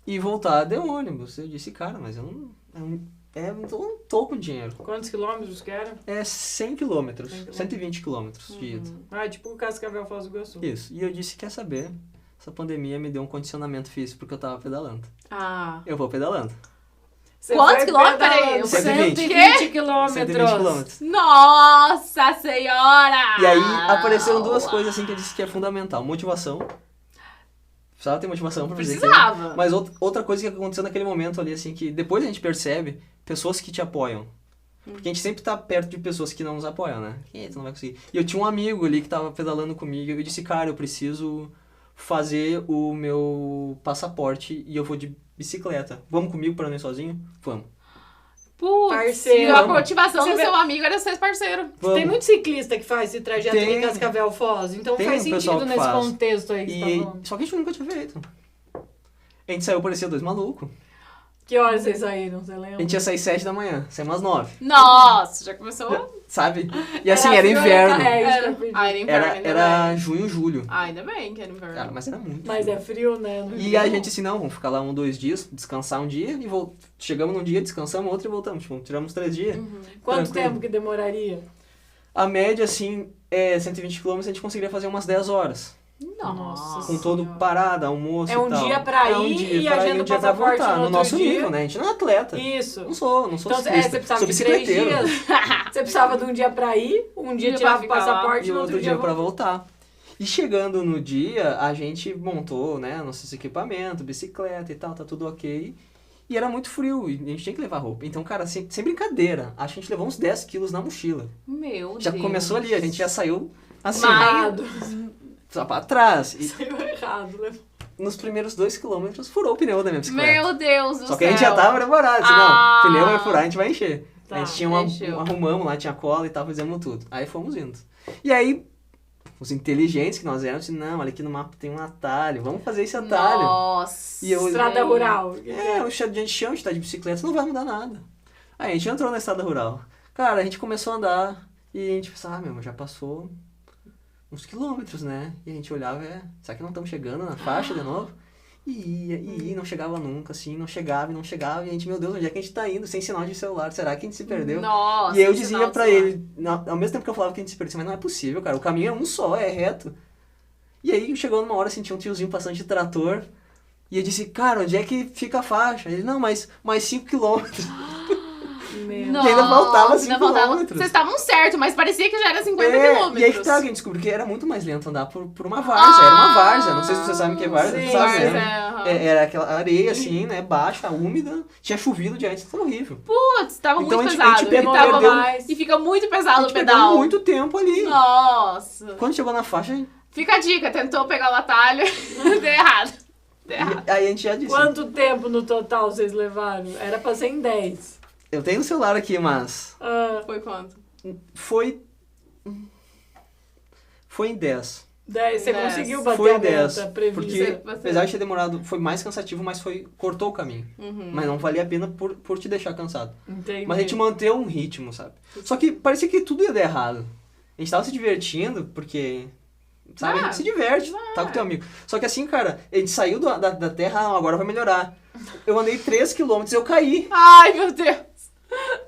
e voltar de ônibus. Eu disse, cara, mas eu não tô com dinheiro. Quantos quilômetros que era? É 100 quilômetros, 120 quilômetros de ida. Tipo o Cascavel, Foz do Iguaçu. Isso. E eu disse, quer saber? Essa pandemia me deu um condicionamento físico porque eu tava pedalando. Eu vou pedalando. Você Quantos foi quilômetros? pedalando Peraí, 120 quilômetros. 120 quilômetros. Nossa Senhora! E aí apareceram duas coisas assim que eu disse que é fundamental. Motivação. Precisava ter motivação pra fazer aquilo. Precisava. Mas outra coisa que aconteceu naquele momento ali, assim, que depois a gente percebe, pessoas que te apoiam. Porque a gente sempre tá perto de pessoas que não nos apoiam, né? Tu não vai conseguir. E eu tinha um amigo ali que tava pedalando comigo e eu disse, cara, eu preciso fazer o meu passaporte e eu vou de bicicleta. Vamos comigo pra não ir sozinho? Vamos. Putz, Parceiro. a motivação Você do vê- seu amigo era ser parceiro. Vamos. Tem muito ciclista que faz esse trajeto Tem. em Cascavel, Foz. Então Tem faz um pessoal sentido que nesse faz. contexto aí que você tá falando. Só que a gente nunca tinha feito. A gente saiu, parecia dois malucos. Que horas vocês saíram, você A lembra? gente ia sair 7 da manhã, sair umas 9. Nossa, já começou? Sabe? E assim, era frio, inverno. É isso que eu Era, pedi. era inverno, ainda Era bem. junho, julho. Ainda bem que era inverno. Cara, mas era muito. Mas é frio, né? No E Rio. a gente assim, não, vamos ficar lá 1, 2 dias, descansar um dia e chegamos num dia, descansamos outro e voltamos. Tipo, tiramos 3 dias. Quanto tranquilo. tempo que demoraria? A média, assim, é 120 km, a gente conseguiria fazer umas 10 horas. Nossa. Com todo parada, almoço É um e tal. dia pra É um ir dia e pra ir, agenda um dia pra passaporte voltar. no No outro nosso dia. nível, né? A gente não é atleta. Isso. Não sou Então ciclista. você precisava Sou de 3 bicicleteiro. dias. Você precisava de um dia pra ir, um dia Dia tirava pra o ficar lá. passaporte E no outro dia pra voltar. E chegando no dia, a gente montou, né, nossos equipamentos, bicicleta e tal, tá tudo ok. E era muito frio, e a gente tinha que levar roupa. Então, cara, sem brincadeira, acho que a gente levou uns 10 quilos na mochila. Meu Já Deus. começou ali, a gente já saiu assim, Errado. só pra trás. E Saiu errado, né? nos primeiros 2 quilômetros furou o pneu da minha bicicleta. Meu Deus do Só céu. que a gente já tava preparado, assim, Ah. não, o pneu vai furar, a gente vai encher. Tá, a gente tinha encheu. arrumamos lá, tinha cola e tal, fizemos tudo. Aí fomos indo. E aí, os inteligentes que nós éramos, assim, não, olha aqui no mapa tem um atalho, vamos fazer esse atalho. Nossa. E eu- Estrada rural. O chão de chão, a gente tá de bicicleta, não vai mudar nada. Aí a gente entrou na estrada rural. Cara, a gente começou a andar e a gente pensava, já passou uns quilômetros, né? E a gente olhava, será que não estamos chegando na faixa de novo? E ia, não chegava nunca, assim, não chegava, e a gente, meu Deus, onde é que a gente tá indo? Sem sinal de celular, será que a gente se perdeu? Nossa, e eu sem dizia sinal de pra celular. ele, ao mesmo tempo que eu falava que a gente se perdeu, mas não é possível, cara, o caminho é um só, é reto. E aí chegou numa hora, senti um tiozinho passando de trator, e eu disse, cara, onde é que fica a faixa? Ele, não, mais 5 quilômetros. Nossa, E ainda faltava ainda 5 faltava. quilômetros. Vocês estavam certos, mas parecia que já era 50 quilômetros. E aí que tá, que a gente descobriu que era muito mais lento andar por uma várzea, era uma várzea, não sei se vocês sabem o que é várzea, sim, sabe, várzea, né? aham. Era aquela areia assim, né, baixa, úmida, tinha chovido de antes, foi horrível. Putz, tava Então muito a gente pesado. perdeu mais. E fica muito A pesado o gente perdeu pedal. muito tempo ali. Nossa. Quando chegou na faixa, Fica a dica, tentou pegar o atalho, deu errado. Deu errado. aí a gente já disse, Quanto tempo no total vocês levaram? Era pra ser em 10. eu tenho o celular aqui, mas Foi quanto? foi em 10. 10. Você 10. conseguiu bater Foi a em 10, meta prevista. porque Você- apesar de ter demorado, foi mais cansativo, mas cortou o caminho. Mas não valia a pena por te deixar cansado. Entendi. Mas a gente manteve um ritmo, sabe? Só que parecia que tudo ia dar errado. A gente tava se divertindo, porque... Sabe? A gente se diverte, tá com teu amigo. Só que assim, cara, a gente saiu da terra, agora vai melhorar. Eu andei 3 km, eu caí. Ai, meu Deus.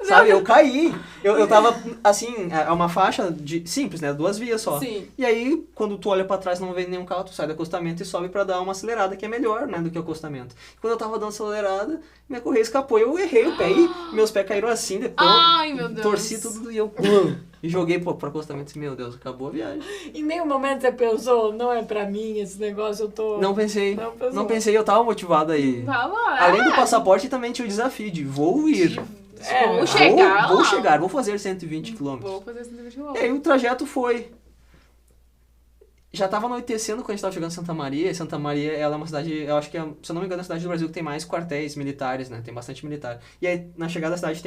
Sabe? Eu caí. Eu tava, assim, é uma faixa simples, né? 2 vias só. Sim. E aí, quando tu olha pra trás não vê nenhum carro, tu sai do acostamento e sobe pra dar uma acelerada, que é melhor, né, do que o acostamento. Quando eu tava dando acelerada, minha correia escapou, eu errei o pé e meus pés caíram assim, depois Ai, meu Deus. torci tudo e eu e joguei pro acostamento e disse, meu Deus, acabou a viagem. Em nenhum momento você pensou, não é pra mim esse negócio, eu tô... Não pensei, Não pensou. não pensei, eu tava motivado aí. Tava, Além do passaporte, também tinha o desafio de vou ir. Vou chegar Vou lá. chegar, vou fazer 120 km. Vou fazer esse nível de E volta. aí o trajeto foi... Já tava anoitecendo quando a gente tava chegando em Santa Maria. E Santa Maria, ela é uma cidade, eu acho que, se eu não me engano, é a cidade do Brasil que tem mais quartéis militares, né? Tem bastante militar. E aí, na chegada da cidade,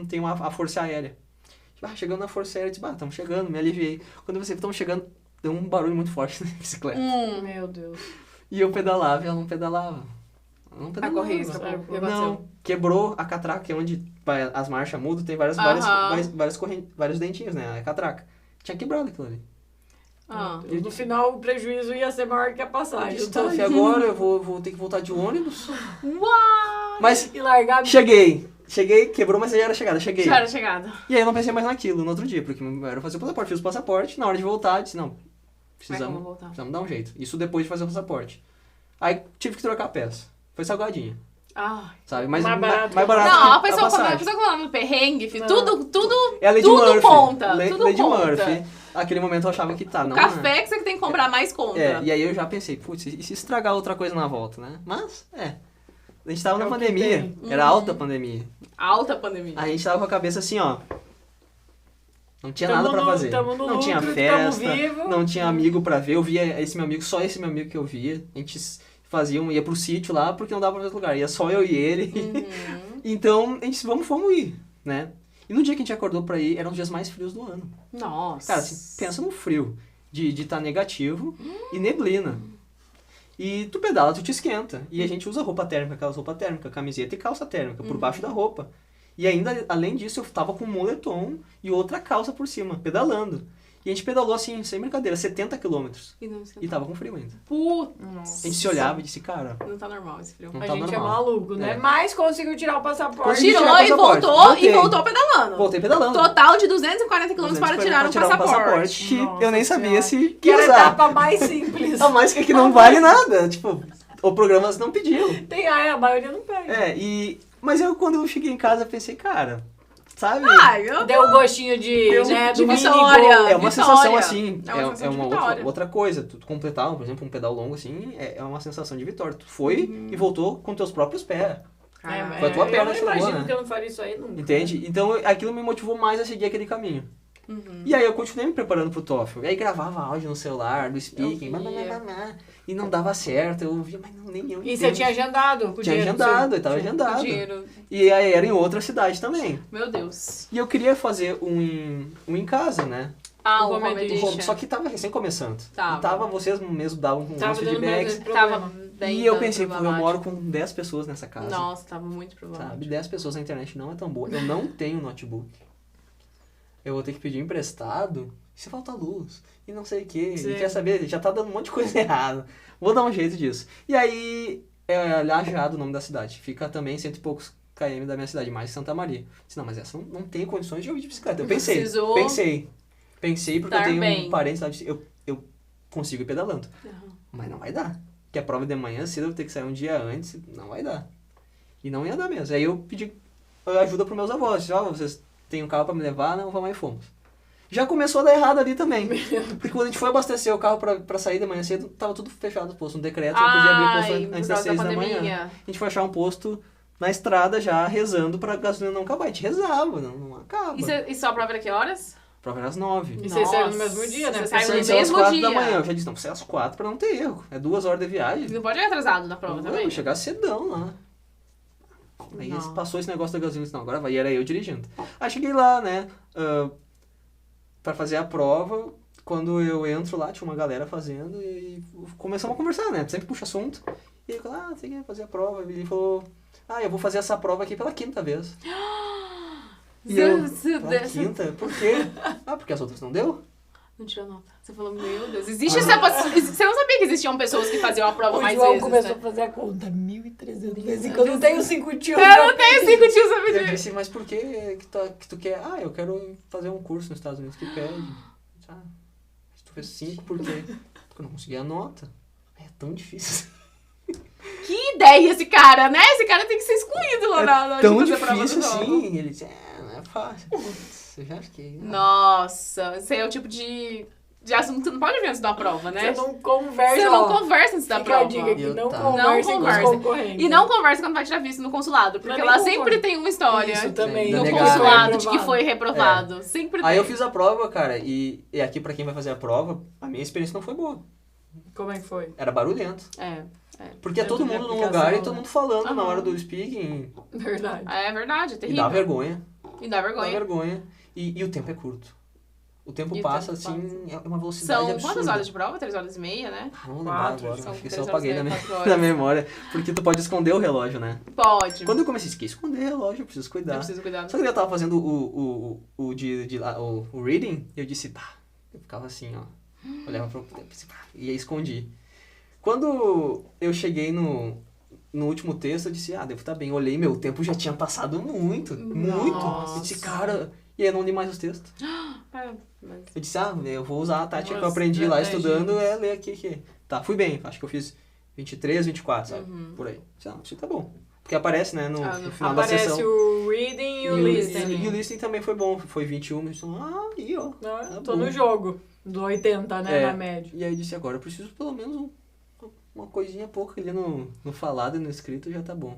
tem a Força Aérea. Chegando na Força Aérea, eu disse, estamos chegando, me aliviei. Quando você estamos chegando, deu um barulho muito forte na bicicleta. Meu Deus. E eu pedalava e ela não pedalava. Ela não A pedalava. correia escapou. O que aconteceu? Não, quebrou a catraca, que é onde as marchas mudam, tem vários dentinhos, né? A catraca. Tinha quebrado aquilo ali. Ah. No final, o prejuízo ia ser maior que a Eu passagem. disse, Então, "Tuf, agora eu vou ter que voltar de ônibus. Uau! Mas e largar... cheguei, quebrou, mas já era chegada, cheguei. Já era chegada. E aí eu não pensei mais naquilo no outro dia, porque era fazer o passaporte, fiz o passaporte, na hora de voltar, disse, não, Como precisamos voltar? dar um jeito. Isso depois de fazer o passaporte. Aí tive que trocar a peça. Foi salgadinha, Ai. sabe? Mas Mais barato. mais barato Não, a que pessoa passagem. falando no perrengue, filho, Não. tudo É a Lady tudo Murphy. conta, tudo Lady conta. Murphy. Naquele momento eu achava que tá, não. café que você tem que comprar mais conta. E aí eu já pensei, putz, e se estragar outra coisa na volta, né? Mas, a gente tava É na o que pandemia, tem. era alta pandemia. Alta pandemia. A gente tava com a cabeça assim, ó. Não tinha Tamo nada pra no- fazer. tamo no Não tinha lucro, tamo festa, vivo. não tinha amigo pra ver. Eu via esse meu amigo, só esse meu amigo que eu via. A gente ia pro sítio lá porque não dava pra ver outro lugar. Ia só eu e ele. Uhum. Então, a gente disse, vamos ir, né? E no dia que a gente acordou pra ir, eram os dias mais frios do ano. Nossa. Cara, assim, pensa no frio de estar negativo e neblina. E tu pedala, tu te esquenta. E a gente usa roupa térmica, aquelas roupa térmica, camiseta e calça térmica por baixo da roupa. E ainda, além disso, eu tava com um moletom e outra calça por cima, pedalando. E a gente pedalou assim, sem brincadeira, 70 quilômetros. E não E tava com frio ainda. Puta. A gente se olhava e disse, cara, Não tá normal esse frio. não A tá gente normal. é maluco, né? É. Mas conseguiu tirar o passaporte. Consegui Tirou tirar o e passaporte. voltou Voltei. pedalando. Voltei pedalando. Total de 240 km para tirar um passaporte. Que Nossa eu nem sabia Senhora. se Que era a usar. etapa mais simples. A mais que não vale nada. Tipo, o programa não pediu. Tem a maioria não pega. Mas eu, quando eu cheguei em casa, pensei, cara, sabe? Ai, eu Deu um gostinho de, Deu né, de do mini vitória. gol. É uma Vitória. sensação assim, É uma sensação é de uma vitória. outra coisa. Tu completar, por exemplo, um pedal longo assim, é uma sensação de vitória. Tu foi e voltou com teus próprios pés. Caraca. Foi a tua perna eu que não chegou, imagino né? que eu não faria isso aí nunca. Entende? Então aquilo me motivou mais a seguir aquele caminho. E aí eu continuei me preparando pro TOEFL. E aí gravava áudio no celular, do speaking, Eu via. e não dava certo. Eu via, mas nem eu E entendo. você tinha agendado? com o Tinha dinheiro do agendado, seu- eu tava O agendado. dinheiro. E aí era em outra cidade também. Meu Deus. E eu queria fazer um em casa, né? Ah, O o Home Home Edition. Edition. Só que tava recém começando. Tava. E tava, vocês mesmo davam uns Tava dando feedbacks. mesmo Tava problema. bem E eu dando pensei, pô, eu problemático. moro com 10 pessoas nessa casa. Nossa, tava muito problemático. Sabe? 10 pessoas na internet não é tão boa. Eu não tenho notebook. Eu vou ter que pedir emprestado. se falta luz, e não sei o quê, Sim. e quer saber, já tá dando um monte de coisa errada. Vou dar um jeito disso. E aí, é Lajeado o nome da cidade. Fica também 100 e poucos km da minha cidade, mais Santa Maria. Disse, não, mas essa não tem condições de eu ir de bicicleta. Eu pensei, Precisou pensei porque eu estar tenho bem. um parente lá, eu consigo ir pedalando. Uhum. Mas não vai dar. Porque a prova de manhã cedo, eu vou ter que sair um dia antes, não vai dar. E não ia dar mesmo. Aí eu pedi ajuda pros meus avós. Disse, vocês têm um carro pra me levar? Não, vamos aí, fomos. Já começou a dar errado ali também. Porque quando a gente foi abastecer o carro pra sair de manhã cedo, tava tudo fechado o posto. Um decreto, não podia abrir o posto antes das 6 da manhã. A gente foi achar um posto na estrada já, rezando pra gasolina não acabar. A gente rezava, não acaba. E sua prova era que horas? A prova era às 9. E vocês saíram no mesmo dia, né? Você Porque saiu no Saímos às mesmo 4 dia. da manhã. Eu já disse, não, você é às 4 pra não ter erro. É 2 horas de viagem. Não pode ir atrasado na prova Não, também. eu chegar cedão lá. Aí Não. passou esse negócio da gasolina, disse, não, agora vai. E era eu dirigindo. Aí cheguei lá, né, pra fazer a prova. Quando eu entro lá, tinha uma galera fazendo e começamos a conversar, né? Sempre puxa assunto. E ele falou, tem que fazer a prova. E ele falou, eu vou fazer essa prova aqui pela 5ª vez. E eu, pela 5ª? Por quê? Porque as outras não deu? Não tirou nota. Você falou, meu Deus, existe essa possibilidade. Você não sabia que existiam pessoas que faziam a prova O mais João vezes, começou né? a fazer a conta. 1.300 vezes. Que eu não tenho 5 tios. Eu não tenho 5 tios a Eu pedir. disse, mas por que tu quer? Eu quero fazer um curso nos Estados Unidos que pede. Se tu fez 5, por quê? Porque eu não consegui a nota. É tão difícil. Que ideia esse cara, né? Esse cara tem que ser excluído lá na Tão de fazer a prova difícil do jogo. assim. Ele disse, não é fácil. Putz, eu já fiquei. Nossa, esse é o tipo de assunto que você não pode ver antes da prova, né? Você não conversa. Você não ó. conversa antes da Fica a prova. dica aqui, Eu não tá. converse Não com os conversa. concorrentes. E não conversa quando vai tirar visto no consulado, porque Não é lá nem sempre concordo. tem uma história Isso também. Da no negada. consulado de que foi reprovado. Sempre tem. Aí eu fiz a prova, cara, e aqui pra quem vai fazer a prova, a minha experiência não foi boa. Como é que foi? Era barulhento. É Porque é Dentro todo de mundo num aplicação, lugar e né? todo mundo falando na Aham. hora do speaking. Verdade. É verdade, é E terrível. dá vergonha. E dá Dá vergonha. vergonha. E o tempo é curto. O tempo E o passa, tempo assim, é uma velocidade São absurda. quantas horas de prova? 3 horas e meia, né? Não vou lembrar 4, agora, são acho que 3 isso eu horas apaguei e na, meia, minha, 4 horas. na memória. Porque tu pode esconder o relógio, né? Pode. Quando eu comecei a esconder o relógio, eu preciso Eu cuidar. preciso cuidar. Só que eu tava fazendo o reading, e eu disse, eu ficava assim, ó. Olhava pro tempo, e aí escondi. Quando eu cheguei no último texto, eu disse, devo estar bem. Olhei, meu tempo já tinha passado muito. Nossa. Eu disse, cara... E aí eu não li mais os textos. Mas... Eu disse, eu vou usar a tática que eu Umas aprendi lá estratégias. estudando, ler aqui. Tá, fui bem. Acho que eu fiz 23, 24, sabe? Por aí. Isso tá bom. Porque aparece, né, no final da Aparece sessão. o reading e o listening. E o listening também foi bom. Foi 21. Eu disse, aí, ó. Não, Tá tô bom. no jogo. Do 80, né, na média. E aí eu disse, agora eu preciso pelo menos uma coisinha pouca ali no falado e no escrito, já tá bom.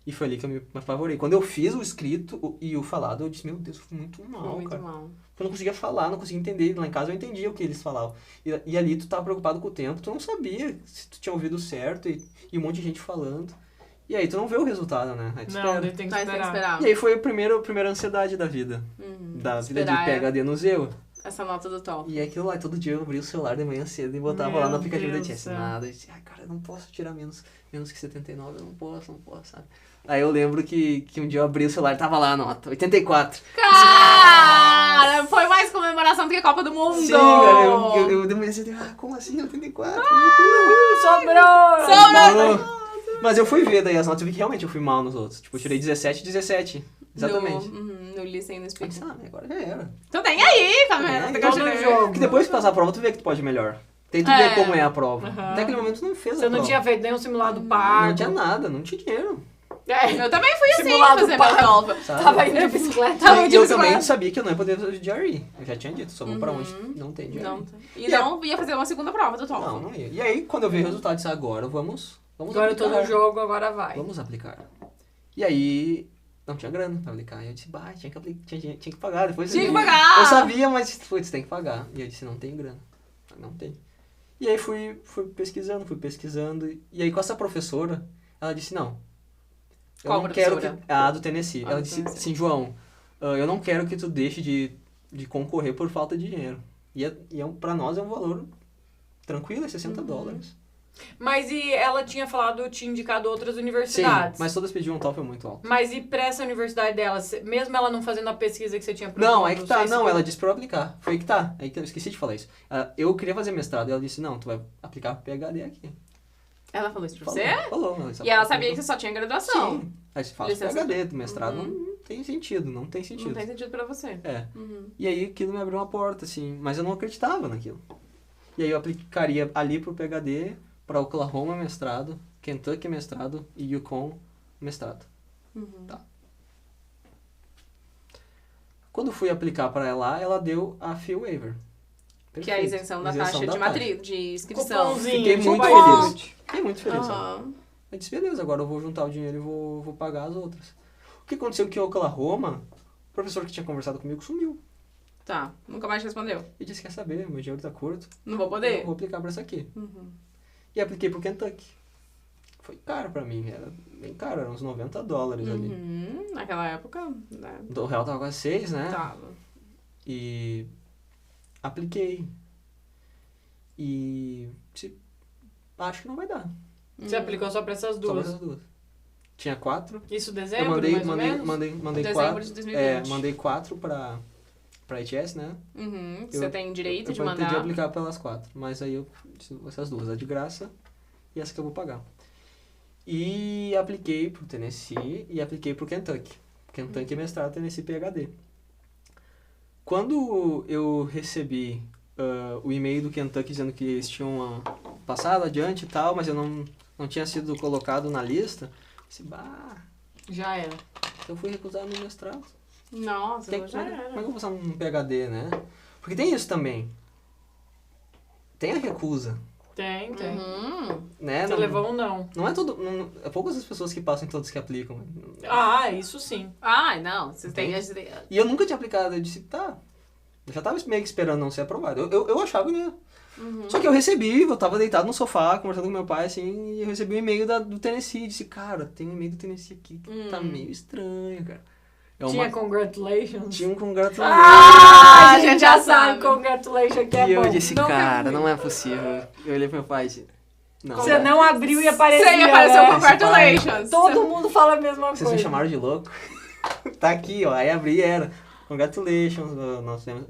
E foi ali que eu me apavorei. Quando eu fiz o escrito e o falado, eu disse, meu Deus, foi muito mal, Foi muito cara. mal. Eu não conseguia falar, não conseguia entender. Lá em casa eu entendia o que eles falavam. E ali tu tava preocupado com o tempo, tu não sabia se tu tinha ouvido certo e um monte de gente falando. E aí tu não vê o resultado, né? Aí tu Não, espera. daí tem que Mas tem que esperar. esperar. E aí foi a primeira ansiedade da vida. Da vida de Esperar PhD no Zeu. essa nota do TOEFL. E aquilo lá, todo dia eu abria o celular de manhã cedo e botava lá no Meu aplicativo da Deus do Chess. céu. Nada. Eu disse, cara, eu não posso tirar menos que 79, eu não posso, sabe? Aí eu lembro que um dia eu abri o celular e tava lá a nota, 84. Cara, foi mais comemoração do que a Copa do Mundo! Sim, cara, eu demorei assim, como assim, 84? Sobrou! Mas eu fui ver daí as notas e vi que realmente eu fui mal nos outros. Tipo, eu tirei 17. Exatamente. No listening no Eu speaking. disse, agora já era. Então tem aí, tá vendo? Tem que Todo eu jogo. Porque depois de passar a prova, tu vê que tu pode melhor. Tem tu ver como é a prova. Aham. Até aquele momento tu não fez Você a não prova. tinha feito nenhum simulado pago. Não tinha nada, não tinha dinheiro. Eu também fui assim Simulado fazer meu pago. TOEFL. Sabe? Tava indo de bicicleta. Tava E de eu bicicleta. também sabia que eu não ia poder fazer GRE. Eu já tinha dito, só vou pra onde não tem GRE. Não. E não ia fazer uma segunda prova do TOEFL. Não ia. E aí, quando eu vi o resultado, eu disse, agora vamos Agora eu tô aplicar. no jogo, agora vai. Vamos aplicar. E aí, não tinha grana pra aplicar. E eu disse, tinha que pagar. Depois Tinha que eu- pagar! Eu sabia, mas putz, tem que pagar. E eu disse, não tem grana. Não tem. E aí fui pesquisando. E aí com essa professora, ela disse, não. Eu Qual não quero professora? que... A do Tennessee. A Ela do disse, Tennessee. assim, João, eu não quero que tu deixe de concorrer por falta de dinheiro. E pra nós é um valor tranquilo, é $60. Mas e ela tinha te indicado outras Sim, universidades? mas todas pediam um TOEFL muito alto. Mas e pra essa universidade dela, mesmo ela não fazendo a pesquisa que você tinha proposto? Não, aí que tá. sei se Não, foi- ela disse pra eu aplicar. Foi aí que tá. Aí que eu esqueci de falar isso. Eu queria fazer mestrado e ela disse, não, tu vai aplicar pro PhD aqui. Ela falou isso pra Falou, você? falou. E ela sabia que você só tinha graduação. Sim. Aí você faz Licença- PhD, do mestrado não tem sentido, não tem sentido. Não tem sentido pra você. É. Uhum. E aí aquilo me abriu uma porta, assim, mas eu não acreditava naquilo. E aí eu aplicaria ali pro PhD, pra Oklahoma mestrado, Kentucky mestrado e Yukon mestrado. Uhum. Tá. Quando fui aplicar pra lá, ela deu a fee waiver. Que é a isenção da taxa de inscrição. Cupomzinho, Fiquei tipo muito aí. feliz. Fiquei muito feliz. sabe? Aham. Eu disse, beleza, agora eu vou juntar o dinheiro e vou pagar as outras. O que aconteceu é que em Oklahoma, o professor que tinha conversado comigo sumiu. Tá, nunca mais respondeu. E disse, quer saber, meu dinheiro tá curto, Não vou poder. eu vou aplicar pra essa aqui. Uhum. E apliquei pro Kentucky. Foi caro pra mim, era bem caro, eram uns $90 ali. Uhum. Naquela época, né? O real tava quase 6, né? Tava. E apliquei. E acho que não vai dar. Você aplicou só pra essas Só pra duas? essas duas. Tinha 4. Isso Eu dezembro, mandei, mais ou mandei, menos? mandei, mandei Dezembro 4. de 2020. Mandei 4 pra ITS, né? Uhum. Eu- Você tem direito de Eu mandar. podia aplicar pelas 4, mas aí eu disse essas duas, a de graça e essa que eu vou pagar. E apliquei pro Tennessee e apliquei pro Kentucky. Kentucky mestrado, Tennessee PhD. Quando eu recebi o e-mail do Kentucky dizendo que eles tinham passado adiante e tal, mas eu não tinha sido colocado na lista, eu disse, bah, Já era. eu fui recusar meu mestrado. Nossa, Como já é que eu era. vou passar um PhD, né? Porque tem isso também. Tem a recusa, Tem. Uhum. né? Você levou um não. Não é todo... é poucas as pessoas que passam em todos que aplicam. Ah, isso sim. Ai, não. Você tem. E eu nunca tinha aplicado. Eu disse, tá... Eu já tava meio que esperando não ser aprovado. Eu achava que ia. Uhum. Só que eu recebi, eu tava deitado no sofá, conversando com meu pai, assim, e eu recebi um e-mail do Tennessee. E disse, cara, tem um e-mail do Tennessee aqui que tá meio estranho, cara. Tinha congratulations. Tinha um congratulations. Ah, a gente já sabe. Congratulations que é E eu bom. disse, Nunca cara, fui. não é possível. Eu olhei pro meu pai e disse, não. Você não abriu e apareceu. Você ia aparecer né? o congratulations. Todo mundo fala a mesma Vocês coisa. me chamaram de louco? Tá aqui, ó. Aí abri e era. Congratulations.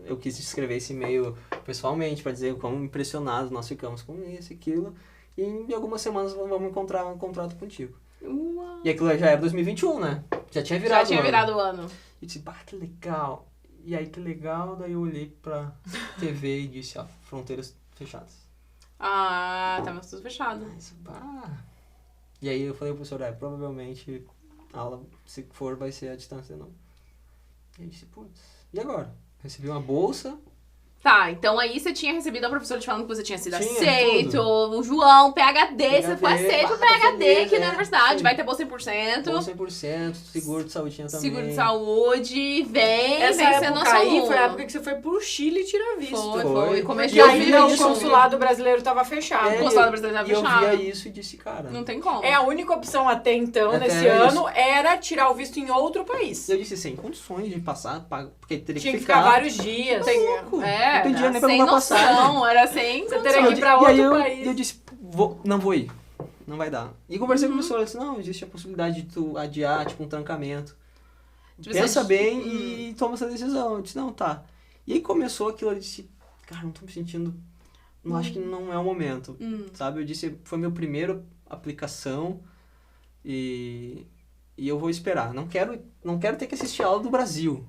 Eu quis escrever esse e-mail pessoalmente pra dizer como impressionados nós ficamos com isso e aquilo. E em algumas semanas vamos encontrar um contrato contigo. Uau. E aquilo já era 2021, né? Já tinha virado. Já tinha virado o ano. E disse, bah, que legal. E aí, que legal. Daí eu olhei pra TV e disse, ó, fronteiras fechadas. Ah, tava tudo fechado. Aí, disse, bah. E aí eu falei pro professor, provavelmente a aula, se for, vai ser à distância, não. E ele disse, putz, e agora? Recebi uma bolsa. Tá, então aí você tinha recebido a professora te falando que você tinha sido Tinha, aceito. tudo. O João, PhD, você foi PhD, aceito pro bah, PhD feliz, aqui na é, universidade. sim. Vai ter bolsa 100%. Bolsa 100%, seguro de saúde tinha também. Seguro de saúde, vem Essa ser época nosso aí aluno. foi a época que você foi pro Chile tirar visto. Foi. Começo Porque de ainda o 2021. consulado brasileiro tava fechado. O consulado brasileiro E tava eu fechado. via isso e disse, cara... Não tem como. É a única opção até então, Até nesse ano, era tirar o visto em outro país. Eu disse, sem condições de passar, porque teria Tinha que que ficar ficar... vários dias. louco. É, Não tem dinheiro nem pra sem comprar passagem. noção, era sem Você condição. teria que ir pra E aí outro eu, país. eu disse, não vou ir. Não vai dar. E conversei com o professor, ele disse, não, existe a possibilidade de tu adiar, tipo, um trancamento. De Pensa você- bem e toma essa decisão. Eu disse, não, tá. E aí começou aquilo, eu disse, cara, não tô me sentindo... Não acho que não é o momento, sabe? Eu disse, foi minha primeira aplicação e eu vou esperar. Não quero ter que assistir a aula do Brasil.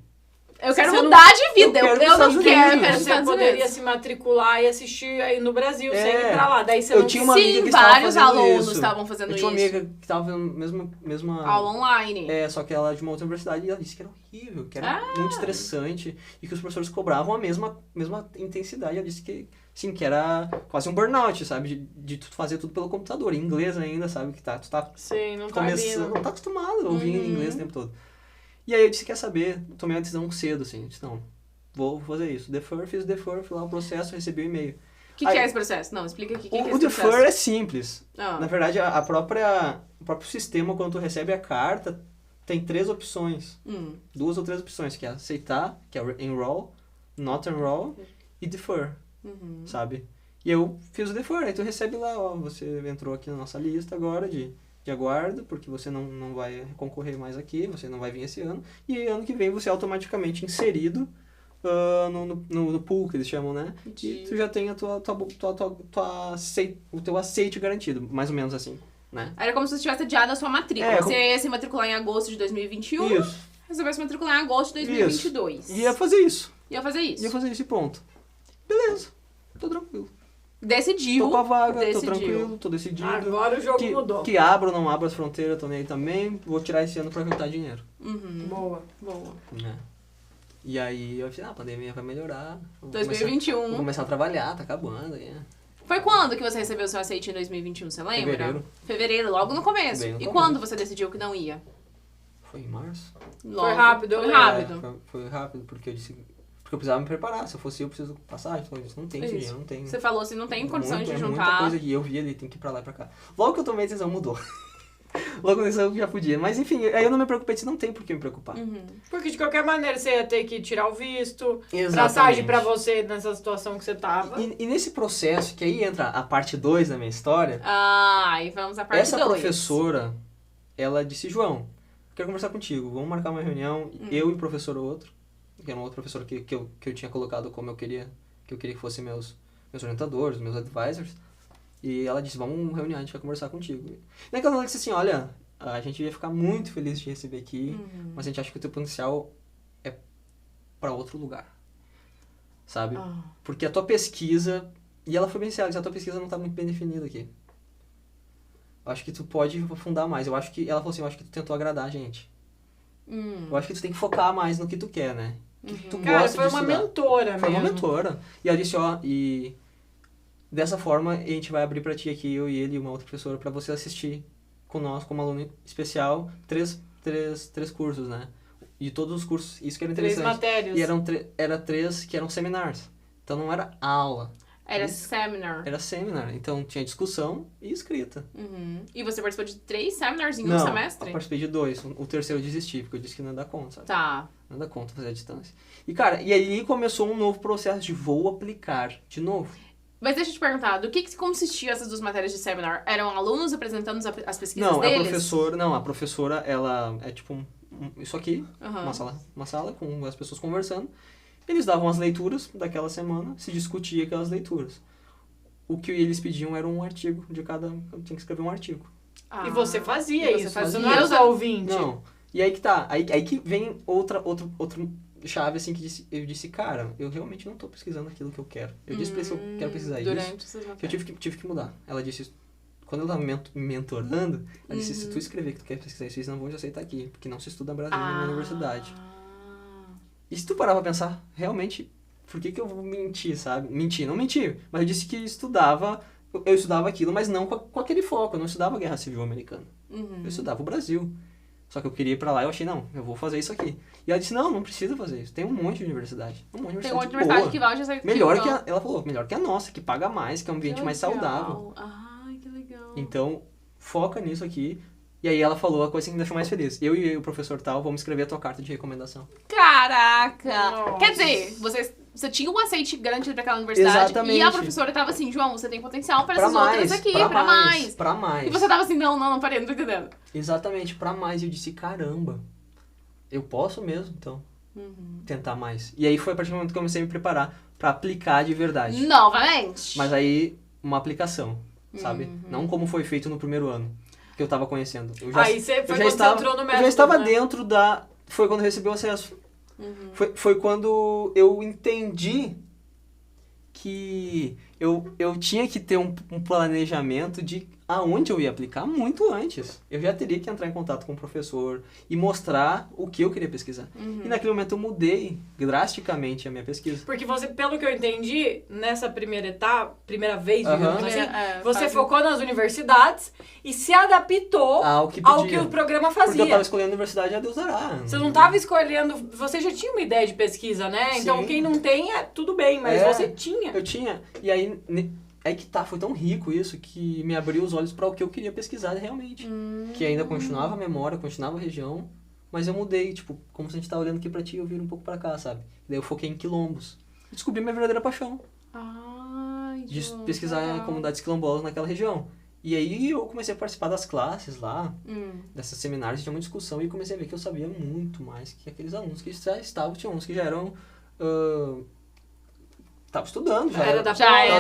Eu quero Você mudar de vida, eu eu, quero eu nos não Estados quero, eu Unidos. quero nos Você Estados poderia Unidos. se matricular e assistir aí no Brasil, sem ir pra lá. Daí você Eu não tinha uma amiga Sim, que estava vários fazendo alunos isso. estavam fazendo Eu tinha uma isso. amiga que estava fazendo mesma Aula online. só que ela é de uma outra universidade e ela disse que era horrível, que era muito estressante e que os professores cobravam a mesma intensidade. Ela disse que, sim, que era quase um burnout, sabe? De tu fazer tudo pelo computador, em inglês ainda, sabe? Que tu tá Sim, não tá começando, vindo. não tá acostumado a ouvir em inglês o tempo todo. E aí eu disse, quer saber? Tomei uma decisão cedo, assim. Eu disse, não, vou fazer isso. Fiz o defer, fui lá o processo, recebi o e-mail. O que é esse processo? Não, explica aqui o que é O esse defer processo. é simples. Ah. Na verdade, o próprio sistema, quando tu recebe a carta, tem 3 opções. 2 ou 3 opções, que é aceitar, que é enroll, not enroll e defer, sabe? E eu fiz o defer, aí tu recebe lá, ó, você entrou aqui na nossa lista agora de aguardo, porque você não vai concorrer mais aqui, você não vai vir esse ano, e ano que vem você é automaticamente inserido no pool, que eles chamam, né? E tu já tem a o teu aceite garantido, mais ou menos assim, né? Era como se você tivesse adiado a sua matrícula. Você ia se matricular em agosto de 2021, Isso. resolveu se matricular em agosto de 2022. Ia fazer isso. Ia fazer isso. E pronto. Beleza, tô tranquilo. Decidiu. Tô com a vaga, decidiu. tô tranquilo, tô decidido. Agora o jogo mudou. Que abra ou não abra as fronteiras, tô nem aí também. Vou tirar esse ano pra juntar dinheiro. Boa. Né? E aí eu falei, a pandemia vai melhorar. 2021. Vou começar a trabalhar, tá acabando. Foi quando que você recebeu o seu aceite em 2021, você lembra? Fevereiro, logo no começo. Bem no E começo. quando você decidiu que não ia? Foi em março? Logo. rápido, Foi né? rápido. Foi rápido, porque eu disse... Porque eu precisava me preparar. Se eu fosse eu preciso passagem. Então eu disse, não tem esse dinheiro, não tem. Você falou assim, não tem condições de muita juntar. coisa que eu vi ali, tem que ir pra lá e pra cá. Logo que eu tomei a decisão, mudou. Logo a decisão já podia. Mas enfim, aí eu não me preocupei, disse, não tem por que me preocupar. Porque de qualquer maneira você ia ter que tirar o visto, Exatamente. passagem pra você nessa situação que você tava. E nesse processo, que aí entra a parte 2 da minha história, E vamos à parte essa 2. professora, ela disse, João, quero conversar contigo, vamos marcar uma reunião, eu e o professor outro, que era um outro professor que eu tinha colocado como eu queria que fossem meus orientadores, meus advisors, e ela disse, vamos reunir, a gente vai conversar contigo. E naquela ela disse assim, olha, a gente ia ficar muito feliz de te receber aqui, mas a gente acha que o teu potencial é pra outro lugar, sabe? Porque a tua pesquisa, e ela foi bem séria, a tua pesquisa não tá muito bem definida aqui. Eu acho que tu pode aprofundar mais. Ela falou assim, eu acho que tu tentou agradar a gente. Eu acho que tu tem que focar mais no que tu quer, né? Que tu Cara, gosta foi de uma estudar. mentora Foi uma mesmo. mentora. E ela disse, ó, e dessa forma a gente vai abrir pra ti aqui, eu e ele e uma outra professora, pra você assistir com nós, como aluno especial, três cursos, né? E todos os cursos, isso que era 3 interessante. matérias. E era 3 que eram seminars. Então não era aula. Era seminar. Era seminar. Então tinha discussão e escrita. E você participou de 3 seminars em um Não, semestre? eu participei de 2. O terceiro eu desisti, porque eu disse que não ia dar conta, sabe? Tá. Não dá conta fazer a distância. E, cara, e aí começou um novo processo de vou aplicar de novo. Mas deixa eu te perguntar, do que consistia essas 2 matérias de seminar? Eram alunos apresentando as pesquisas Não, deles? a professora, ela é tipo isso aqui, uma sala com as pessoas conversando. Eles davam as leituras daquela semana, se discutia aquelas leituras. O que eles pediam era um artigo de cada... Eu tinha que escrever um artigo. E você fazia E você isso, fazia. você não era só ouvinte. Não. E aí que tá. Aí que vem outra chave, assim, que eu disse, cara, eu realmente não tô pesquisando aquilo que eu quero. Eu disse pra eles que eu quero pesquisar durante isso. essas Que eu matérias. tive que mudar. Ela disse isso. Quando ela tava me mentorando, ela disse, se tu escrever que tu quer pesquisar isso, eles não vão te aceitar aqui. Porque não se estuda Brasil na universidade. E se tu parar pra pensar, realmente, por que eu vou mentir, sabe? Não menti, mas eu disse que eu estudava aquilo, mas não com aquele foco. Eu não estudava a Guerra Civil Americana. Eu estudava o Brasil. Só que eu queria ir pra lá e eu achei, não, eu vou fazer isso aqui. E ela disse, não precisa fazer isso. Tem um monte de universidade. Tem uma universidade que vai já melhor que ela falou, melhor que a nossa, que paga mais, que é um ambiente mais saudável. Ai, que legal. Então, foca nisso aqui. E aí ela falou a coisa que me deixou mais feliz. Eu e o professor tal, vamos escrever a tua carta de recomendação. Caraca! Nossa. Quer dizer, você tinha um aceite grande pra aquela universidade. Exatamente. E a professora tava assim, João, você tem potencial para Pra essas mais, outras aqui, pra pra mais. Pra mais. E você tava assim, não, parei, não tô entendendo. Exatamente, pra mais. E eu disse, caramba, eu posso mesmo, então, tentar mais. E aí foi a partir do momento que eu comecei a me preparar pra aplicar de verdade. Novamente. Mas aí, uma aplicação, sabe? Não como foi feito no primeiro ano, que eu tava conhecendo. Aí você foi quando você entrou no método, eu já estava né? dentro da... Foi quando eu recebi o acesso. Foi quando eu entendi que eu tinha que ter um planejamento de aonde eu ia aplicar muito antes. Eu já teria que entrar em contato com o professor e mostrar o que eu queria pesquisar. E naquele momento eu mudei drasticamente a minha pesquisa. Porque você, pelo que eu entendi, nessa primeira vez, digamos assim, você faz- focou nas universidades e se adaptou Ao que ao podia. que o programa Porque eu fazia. tava escolhendo a universidade a Deus dará. Você não estava escolhendo, você já tinha uma ideia de pesquisa, né? Então Sim. quem não tem, tudo bem, mas você tinha. Eu tinha. E aí que tá, foi tão rico isso que me abriu os olhos para o que eu queria pesquisar realmente. Que ainda continuava a memória, continuava a região, mas eu mudei, tipo, como se a gente tá olhando aqui pra ti, eu viro um pouco pra cá, sabe? Daí eu foquei em quilombos. Descobri minha verdadeira paixão. Ai, de pesquisar comunidades quilombolas naquela região. E aí eu comecei a participar das classes lá, desses seminários, tinha uma discussão e comecei a ver que eu sabia muito mais que aqueles alunos que já estavam, tinha uns que já eram... Tava estudando, tava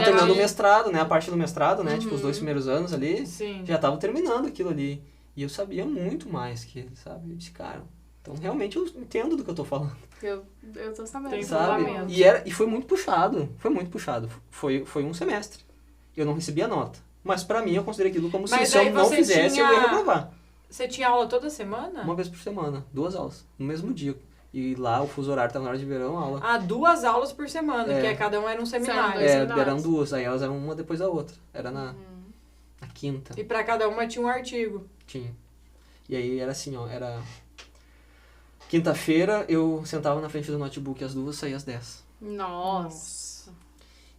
terminando o mestrado, né? A parte do mestrado, né? Tipo, os 2 primeiros anos ali, já tava terminando aquilo ali. E eu sabia muito mais que eles, sabe? Eu disse, cara, então realmente eu entendo do que eu tô falando. Eu tô sabendo. Tem sabe? E foi muito puxado, Foi um semestre. Eu não recebia nota. Mas pra mim, eu considerei aquilo como se eu não fizesse, eu ia reprovar. Você tinha aula toda semana? Uma vez por semana, 2 aulas, no mesmo dia. E lá o fuso horário tava na hora de verão, aula. 2 aulas por semana, que cada um era um seminário. Eram 2, aí elas eram uma depois da outra. Era na quinta. E pra cada uma tinha um artigo. Tinha. E aí era assim, ó, era... Quinta-feira eu sentava na frente do notebook às 2, saía às 10. Nossa.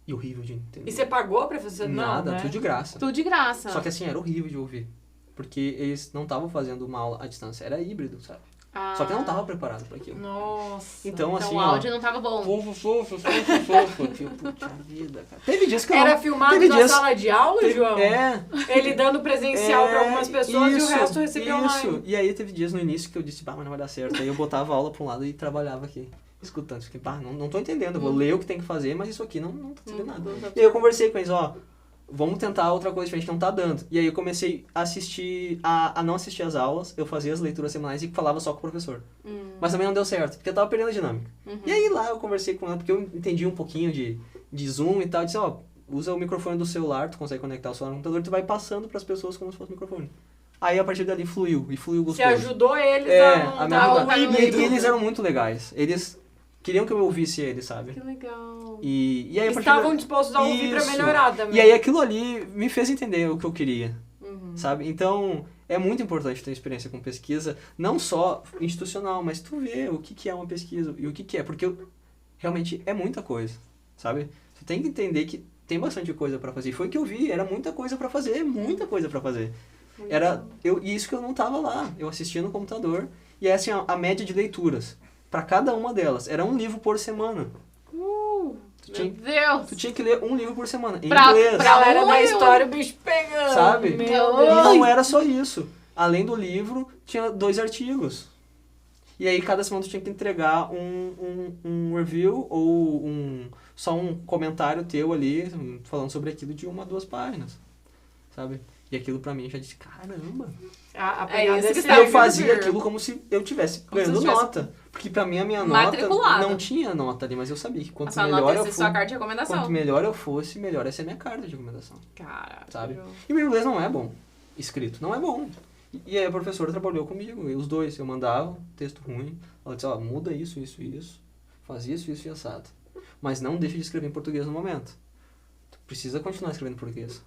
E horrível de entender. E você pagou pra fazer? Nada, não, né? tudo de graça. Tudo de graça. Só que assim, era horrível de ouvir. Porque eles não estavam fazendo uma aula à distância, era híbrido, sabe? Só que eu não tava preparado pra aquilo. Nossa. Então assim, o áudio não tava bom. Fofo. Tipo, puta vida, cara. Teve dias que Era filmado na sala de aula, João? Ele dando presencial pra algumas pessoas e o resto recebia online. E aí teve dias no início que eu disse, mas não vai dar certo. Aí eu botava a aula pra um lado e trabalhava aqui, escutando. Fiquei, não tô entendendo, eu vou ler o que tem que fazer, mas isso aqui não tô entendendo nada. E aí eu conversei com eles, vamos tentar outra coisa diferente, não tá dando. E aí eu comecei a assistir, a não assistir as aulas, eu fazia as leituras semanais e falava só com o professor. Mas também não deu certo, porque eu tava perdendo a dinâmica. E aí lá eu conversei com ela, porque eu entendi um pouquinho de Zoom e tal, eu disse, usa o microfone do celular, tu consegue conectar o celular no computador, tu vai passando pras pessoas como se fosse microfone. Aí a partir dali fluiu gostoso. Você ajudou eles a montar e eles eram muito legais. Eles queriam que eu ouvisse eles, sabe? Que legal. E aí, estavam dispostos a ouvir pra melhorar também. E aí aquilo ali me fez entender o que eu queria, sabe? Então, é muito importante ter experiência com pesquisa, não só institucional, mas tu vê o que é uma pesquisa e o que é, porque realmente é muita coisa, sabe? Tu tem que entender que tem bastante coisa pra fazer. E foi o que eu vi, era muita coisa pra fazer, muita coisa pra fazer. E isso que eu não tava lá, eu assistia no computador, e é assim, a média de leituras. Pra cada uma delas. Era um livro por semana. Meu Deus! Tu tinha que ler um livro por semana. Em pra inglês. Galera da história, o bicho pegando. Sabe? Meu E Deus. não era só isso. Além do livro, tinha 2 artigos. E aí, cada semana tu tinha que entregar um review ou só um comentário teu ali, falando sobre aquilo de 1 a 2 páginas. Sabe? E aquilo pra mim já disse, caramba. Eu fazia aquilo como se eu tivesse ganhando nota. Porque pra mim a minha nota não tinha nota ali, mas eu sabia que quanto melhor eu fosse, sua carta de recomendação. Quanto melhor eu fosse, melhor ia ser a minha carta de recomendação. Caralho. Sabe? E meu inglês não é bom. Escrito não é bom. E aí a professora trabalhou comigo, os dois. Eu mandava texto ruim. Ela disse, muda isso. Faz isso e assado. Mas não deixa de escrever em português no momento. Tu precisa continuar escrevendo em português.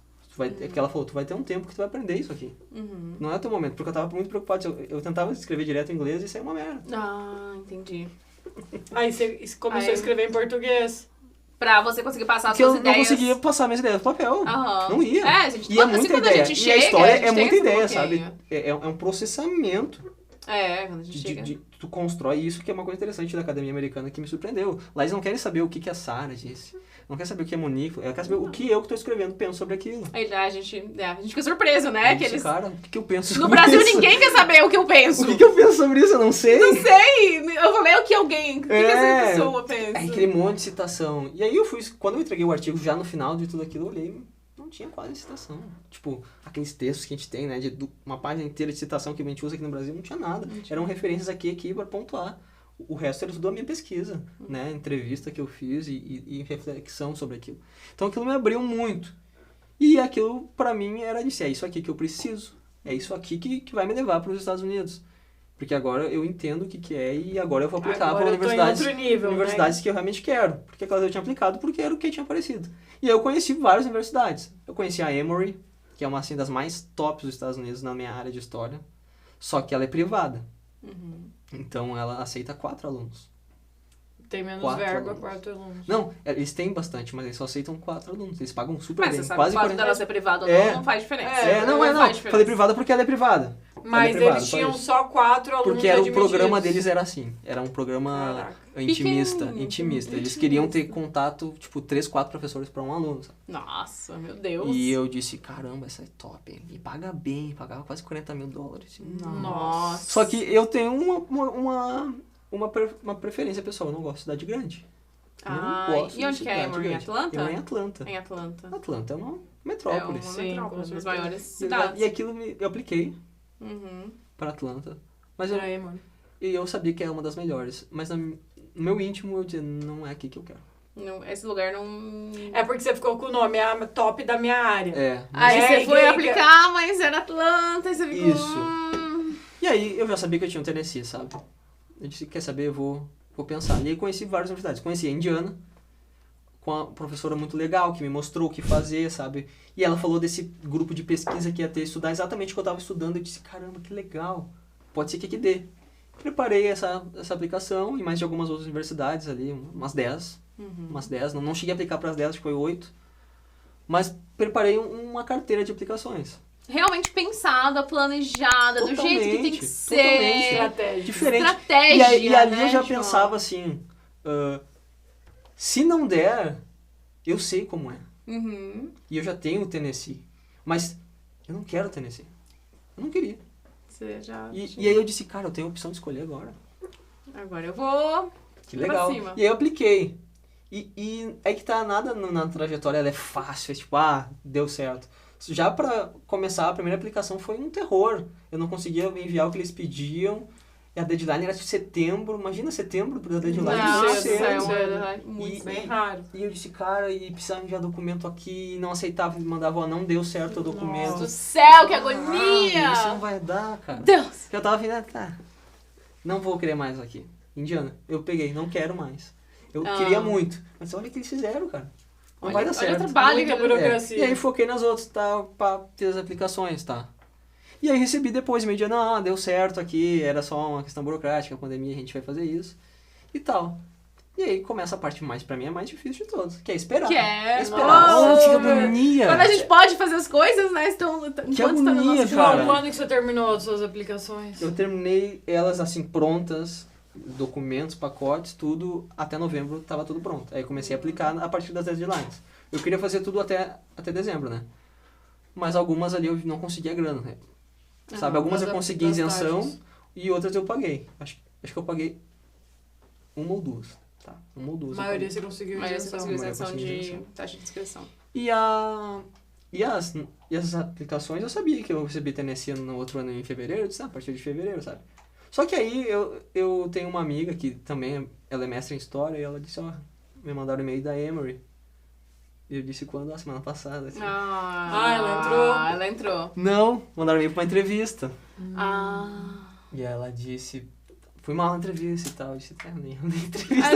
É que ela falou, tu vai ter um tempo que tu vai aprender isso aqui. Não é o teu momento, porque eu tava muito preocupado. Eu tentava escrever direto em inglês e isso é uma merda. Entendi. Aí você começou a escrever em português. Pra você conseguir passar as suas ideias. Eu não conseguia passar minhas ideias no papel. Não ia. A gente, e é muita ideia. Chega, e a história é muita ideia, sabe? É um processamento. Quando a gente chega. Tu constrói isso, que é uma coisa interessante da academia americana que me surpreendeu. Lá eles não querem saber o que a Sarah disse. Não quer saber o que é Monique. Ela quer saber o que eu que tô escrevendo penso sobre aquilo. A gente fica surpreso, né? Que eles... Cara, o que eu penso sobre isso? No Brasil isso? Ninguém quer saber o que eu penso. O que eu penso sobre isso? Eu não sei. Não sei. Eu falei o que alguém. O que essa pessoa pensa? Aí aquele monte de citação. E aí quando eu entreguei o artigo, já no final de tudo aquilo, eu olhei, não tinha quase citação. Tipo, aqueles textos que a gente tem, né? De uma página inteira de citação que a gente usa aqui no Brasil, não tinha nada. Eram referências aqui pra pontuar. O resto era tudo a minha pesquisa, né? Entrevista que eu fiz e reflexão sobre aquilo. Então aquilo me abriu muito. E aquilo, pra mim, era disso. É isso aqui que eu preciso. É isso aqui que vai me levar para os Estados Unidos. Porque agora eu entendo o que é e agora eu vou aplicar para universidades que eu realmente quero. Porque aquelas eu tinha aplicado porque era o que tinha aparecido. E eu conheci várias universidades. Eu conheci a Emory, que é uma assim, das mais tops dos Estados Unidos na minha área de história. Só que ela é privada. Então ela aceita 4 alunos. Tem menos verba, 4 alunos. Não, eles têm bastante, mas eles só aceitam 4 alunos. Eles pagam super bem. Mas você sabe quase que o fato dela ser privada ou não faz diferença. Não faz diferença. Falei privada porque ela é privada. Mas privado, eles só tinham isso. só 4 alunos Porque era o admitidos. programa deles era assim. Era um programa Caraca. intimista. Pequenininho, Eles queriam ter contato, tipo, 3, 4 professores pra um aluno, sabe? Nossa, meu Deus. E eu disse, caramba, essa é top, hein? E paga bem, pagava quase $40 mil. Nossa. Só que eu tenho uma preferência pessoal, eu não gosto de cidade grande. Ah, Não gosto e onde de que é, cidade amor? Em grande. Atlanta? Eu moro em Atlanta. Em Atlanta. Atlanta é uma É metrópole. uma Sim, metrópole, com das certeza. maiores cidades. E aquilo eu apliquei Uhum. para Atlanta. Mas eu, Aí, mano. e eu sabia que é uma das melhores. Mas no meu íntimo eu dizia, não é aqui que eu quero. Não, esse lugar não... É porque você ficou com o nome, é a top da minha área. É. Aí É, você foi que- aplicar, mas era Atlanta, e você ficou... Isso. E aí eu já sabia que eu tinha um Tennessee, sabe? Eu disse, quer saber, eu vou pensar. E aí conheci várias universidades. Conheci a Indiana, com a professora muito legal, que me mostrou o que fazer, sabe? E ela falou desse grupo de pesquisa que ia ter, estudar exatamente o que eu estava estudando. Eu disse, caramba, que legal. Pode ser que dê. Preparei essa aplicação e mais de algumas outras universidades ali, umas 10. Umas 10. Não cheguei a aplicar para as 10, acho que foi 8. Mas preparei uma carteira de aplicações. Realmente pensada, planejada, do jeito que tem que ser. Totalmente. Estratégia. Diferente. Estratégia, E ali né, eu já João? pensava assim, se não der, eu sei como é. Uhum. E eu já tenho o Tennessee. Mas eu não quero o Tennessee. Eu não queria. Você já... E aí eu disse, cara, eu tenho a opção de escolher agora. Agora eu vou... Que Pra legal. cima. E aí eu apliquei. E aí que tá, nada na trajetória, ela é fácil, é tipo, deu certo. Já pra começar, a primeira aplicação foi um terror. Eu não conseguia enviar o que eles pediam. E a deadline era de setembro. Imagina setembro pra deadline. Nossa, cedo, é cedo. muito Bem raro. E eu disse, cara, e precisava enviar documento aqui, não aceitava, me mandava, não deu certo o documento. do céu, que Isso não agonia! vai dar, cara. Deus! Eu tava vindo, tá, não vou querer mais aqui. Indiana, eu peguei, não quero mais. Eu queria muito. Mas olha o que eles fizeram, cara. Não vai dar Olha certo. o trabalho Muita que burocracia. E aí foquei nas outras, tá, fiz as aplicações, tá. E aí recebi depois, meio dia, não, deu certo aqui, era só uma questão burocrática, a pandemia, a gente vai fazer isso e tal. E aí começa a parte mais, pra mim, é mais difícil de todos, que é esperar. Que é... Esperar. Nossa, Que agonia! quando a gente pode fazer as coisas, né? Enquanto está na agonia, nossa cara. João, quando que você terminou as suas aplicações? Eu terminei elas assim prontas, documentos, pacotes, tudo, até novembro tava tudo pronto. Aí comecei a aplicar a partir das deadlines. Eu queria fazer tudo até dezembro, né? Mas algumas ali eu não conseguia grana, né? Sabe, algumas eu consegui isenção e outras eu paguei. Acho que eu paguei uma ou duas, tá? Uma ou duas. A eu maioria paguei. você conseguiu Mas você isenção. conseguiu Mas eu isenção consegui de isenção. taxa de inscrição. E as aplicações eu sabia que eu recebi Tennessee no outro ano em fevereiro, eu disse, a partir de fevereiro, sabe? Só que aí eu tenho uma amiga que também, ela é mestre em História, e ela disse, me mandaram e-mail da Emory. E eu disse quando? A semana passada. Assim. ela entrou. Ela entrou. Não, mandaram e-mail pra uma entrevista. Ah. E ela disse, fui mal na entrevista e tal. Eu disse, nem entrevista.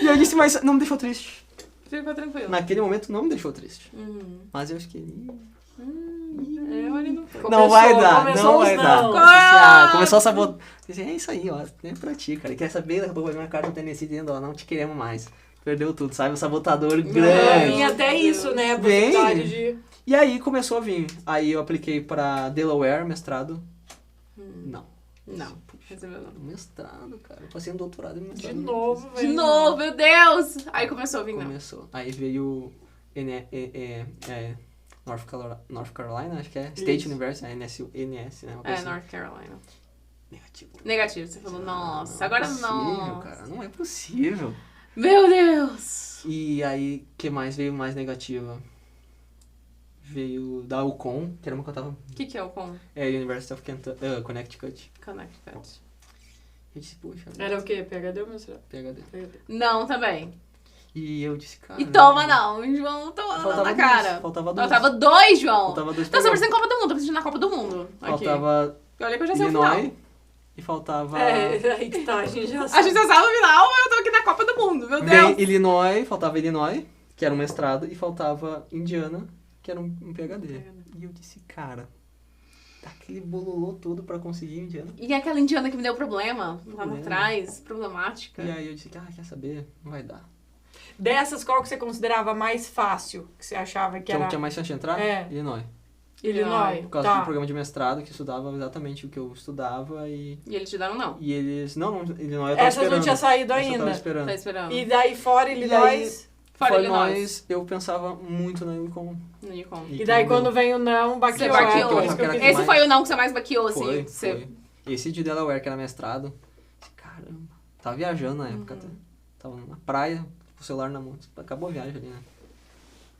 E eu disse, mas não me deixou triste. Fica tranquilo. Naquele momento não me deixou triste. Uhum. Mas eu fiquei... Olha, não foi. Não vai dar, começou não os vai dar. não. Começou a sabotar. É isso aí, ó. Nem pra ti, cara. Quer saber? Daqui a pouco vai vir uma carta do Tennessee dizendo, não te queremos mais. Perdeu tudo, sabe? O sabotador Tem grande. até isso, né? A Vem. possibilidade de... E aí começou a vir. Aí eu apliquei pra Delaware, mestrado. Não. Não, recebeu não. Mestrado, cara. Eu passei um doutorado e mestrado. De novo, De velho. novo, meu Deus! Aí começou a vir, não. Começou. Aí veio North Carolina, acho que é. State Isso. University, NS, né? Uma coisa assim. North Carolina. Negativo. Negativo, você falou, nossa, agora Não é possível, não. cara. Não é possível. Meu Deus! E aí, que mais veio mais negativa? Veio da UConn, que era uma que eu tava... O que é o com University of Connecticut. Connecticut? Eu disse, puxa, Era o quê? PhD ou mestrado? PhD. PhD. Não, também. E eu disse, cara... E toma não, João, toma na cara. Faltava dois. Faltava 2, João. Faltava dois. Então você precisa em Copa do Mundo, eu preciso ir na Copa do Mundo. Aqui. Faltava Olha que eu já sei o final. Illinois e faltava... Aí que tá, a gente já A sabe. gente já sabe o final, eu tô aqui na Copa do Mundo, meu Vem Deus. Illinois, faltava Illinois, que era um mestrado, e faltava Indiana, que era um PhD. E eu disse, cara, aquele bololô todo pra conseguir Indiana. E aquela indiana que me deu problema lá Problema. atrás, problemática. E aí eu disse, quer saber? Não vai dar. Dessas, qual que você considerava mais fácil? Que você achava que Que eu era... tinha mais chance de entrar? É. Illinois. Illinois. Por causa Tá. do programa de mestrado, que estudava exatamente o que eu estudava e eles te deram não? eles... Não, Illinois eu tava Essas esperando. não tinha saído Essa eu tava ainda. esperando. Tá esperando. E daí fora Illinois. Fora Fora Illinois. Illinois, eu pensava muito na Unicom. No Nikon. E daí quando vem o não, Você baqueou. baqueou. Por isso que eu Era quis- que Esse mais- foi o não que você mais baqueou, assim. Foi, Você... foi. Esse de Delaware, que era mestrado, caramba, tava viajando na época, tava na praia, com o celular na mão, acabou a viagem ali, né?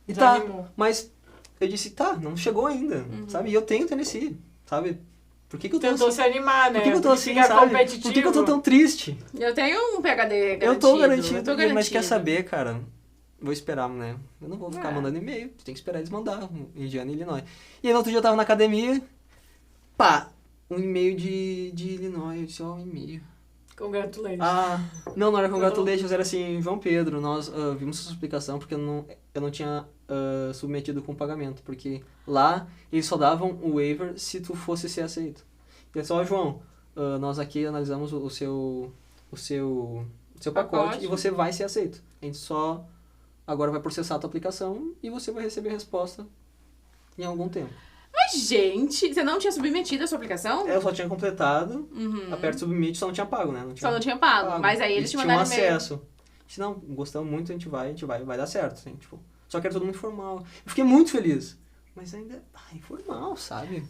E tá, Desanimou. mas eu disse, tá, não chegou ainda, sabe? E eu tenho Tennessee, sabe? Por que eu tô Tentou assim? se animar, né? Por que eu tô assim, Ficar sabe? competitivo. Por que eu tô tão triste? Eu tenho um PhD garantido. Eu tô garantido, eu tô mas garantido. quer saber, cara? Vou esperar, né? Eu não vou ficar É. mandando e-mail, tem que esperar eles mandar, Indiana e Illinois. E aí no outro dia eu tava na academia, pá, um e-mail de Illinois, eu disse, ó, um e-mail. Congratulations. Ah, não era congratulations, era assim, João Pedro, nós vimos sua explicação porque eu não tinha submetido com pagamento, porque lá eles só davam o waiver se tu fosse ser aceito. E é só, João, nós aqui analisamos o seu pacote e você vai ser aceito. A gente só agora vai processar a tua aplicação e você vai receber a resposta em algum tempo. Mas, gente, você não tinha submetido a sua aplicação? Eu só tinha completado, aperto submit, só não tinha pago, né? Só não tinha pago. Mas aí eles te tinham mandaram e-mail. acesso. A gente, não, gostamos muito, a gente vai dar certo, assim, tipo. Só que era todo muito formal. Eu fiquei muito feliz. Mas ainda, informal, sabe?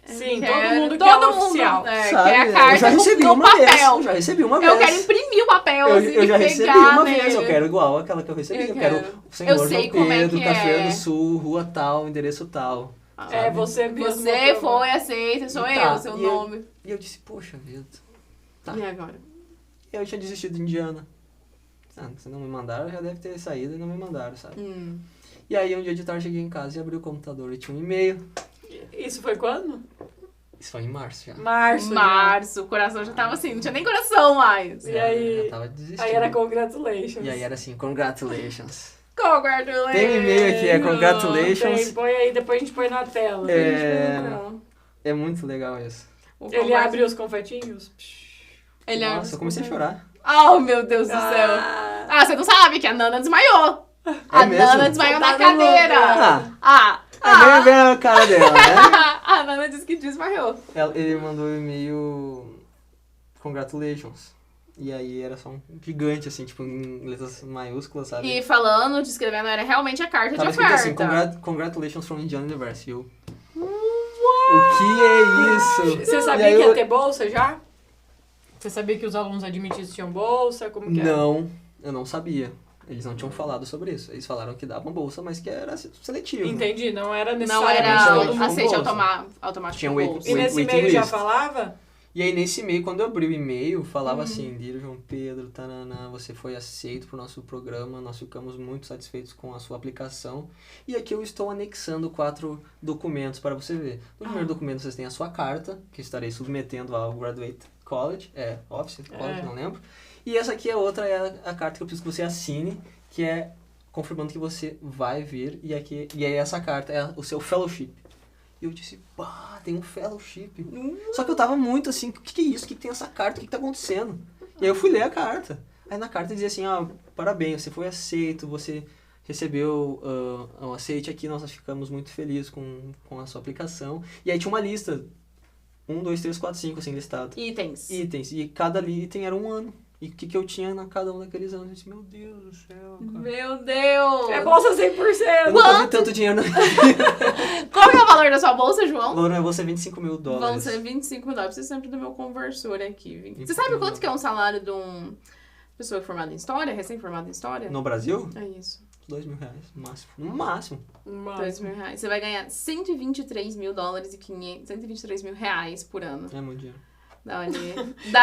Sim, Quero- todo mundo quer todo o mundo, oficial. quer a eu carta já recebi no uma papel. vez. Eu já recebi uma vez. Eu quero imprimir o papel, assim, Eu já e recebi pegar uma nele. vez, eu quero igual aquela que eu recebi. Eu Eu quero quero. o senhor Eu sei João como é Pedro, que Cachoeira é. do Sul, rua tal, endereço tal. É, sabe? você mesmo. Você aprovou. foi aceita, sou E eu, tá, seu e eu- nome. E eu disse, poxa vida. Tá. E agora? Eu tinha desistido de Indiana. Se não me mandaram, já deve ter saído e não me mandaram, sabe? E aí um dia de tarde cheguei em casa e abri o computador e tinha um e-mail. Isso foi quando? Isso foi em março já. Março. Março, o coração já tava assim, não tinha nem coração mais. E aí- Já tava desistindo. Aí era congratulations. E aí era assim, congratulations. Congratulations! Tem um e-mail aqui, é congratulations. Tem, põe aí, depois a gente põe na tela. É muito legal isso. Ele abre os confetinhos. Ele abre Nossa, os eu comecei a chorar. Oh, meu Deus do céu. Ah, você não sabe que a Nana desmaiou. A mesmo? Nana desmaiou na Tá no cadeira. Ah, é bem a cara dela, né? A Nana disse que desmaiou. Ele mandou um e-mail congratulations. E aí era só um gigante, assim, tipo, em letras maiúsculas, sabe? E falando, descrevendo, era realmente a carta Tava de escrito oferta. assim, congratulations from Indiana University. Eu, o que é isso? Você E sabia aí que ia eu- ter bolsa já? Você sabia que os alunos admitidos tinham bolsa? Como que era? Não, eu não sabia. Eles não tinham falado sobre isso. Eles falaram que davam bolsa, mas que era seletivo. Entendi, não era Não necessariamente era todo mundo. aceite bolsa. automático Tinha com wait- bolsa. E nesse waiting e-mail já list. falava? E aí nesse e-mail, quando eu abri o e-mail, falava assim, Dear João Pedro, tanana, você foi aceito para o nosso programa, nós ficamos muito satisfeitos com a sua aplicação. E aqui eu estou anexando 4 documentos para você ver. No primeiro documento vocês têm a sua carta, que estarei submetendo ao Graduate College, Office College, não lembro. E essa aqui é outra, é a carta que eu preciso que você assine, que é confirmando que você vai vir, e aí essa carta é o seu fellowship. E eu disse, pá, tem um fellowship. Só que eu tava muito assim, o que é isso? O que tem essa carta? O que tá acontecendo? E aí eu fui ler a carta. Aí na carta dizia assim, parabéns, você foi aceito, você recebeu um aceite aqui, nós ficamos muito felizes com a sua aplicação. E aí tinha uma lista, 1, 2, 3, 4, 5, assim, listado. Itens. Itens, e cada item era um ano. E o que eu tinha na cada um daqueles anos? Eu disse, meu Deus do céu, cara. Meu Deus! É bolsa 100%. Eu nunca vi tanto dinheiro na minha vida. Qual que é o valor da sua bolsa, João? Valor é você $25 mil. Vão ser 25 mil dólares. Você sempre do meu conversor aqui. 25 Você sabe mil quanto que é um salário de uma pessoa formada em História, recém-formada em História? No Brasil? É isso. R$2 mil, no máximo. No máximo. R$2 mil. Você vai ganhar 123 mil dólares e 123 mil reais por ano. É muito dinheiro.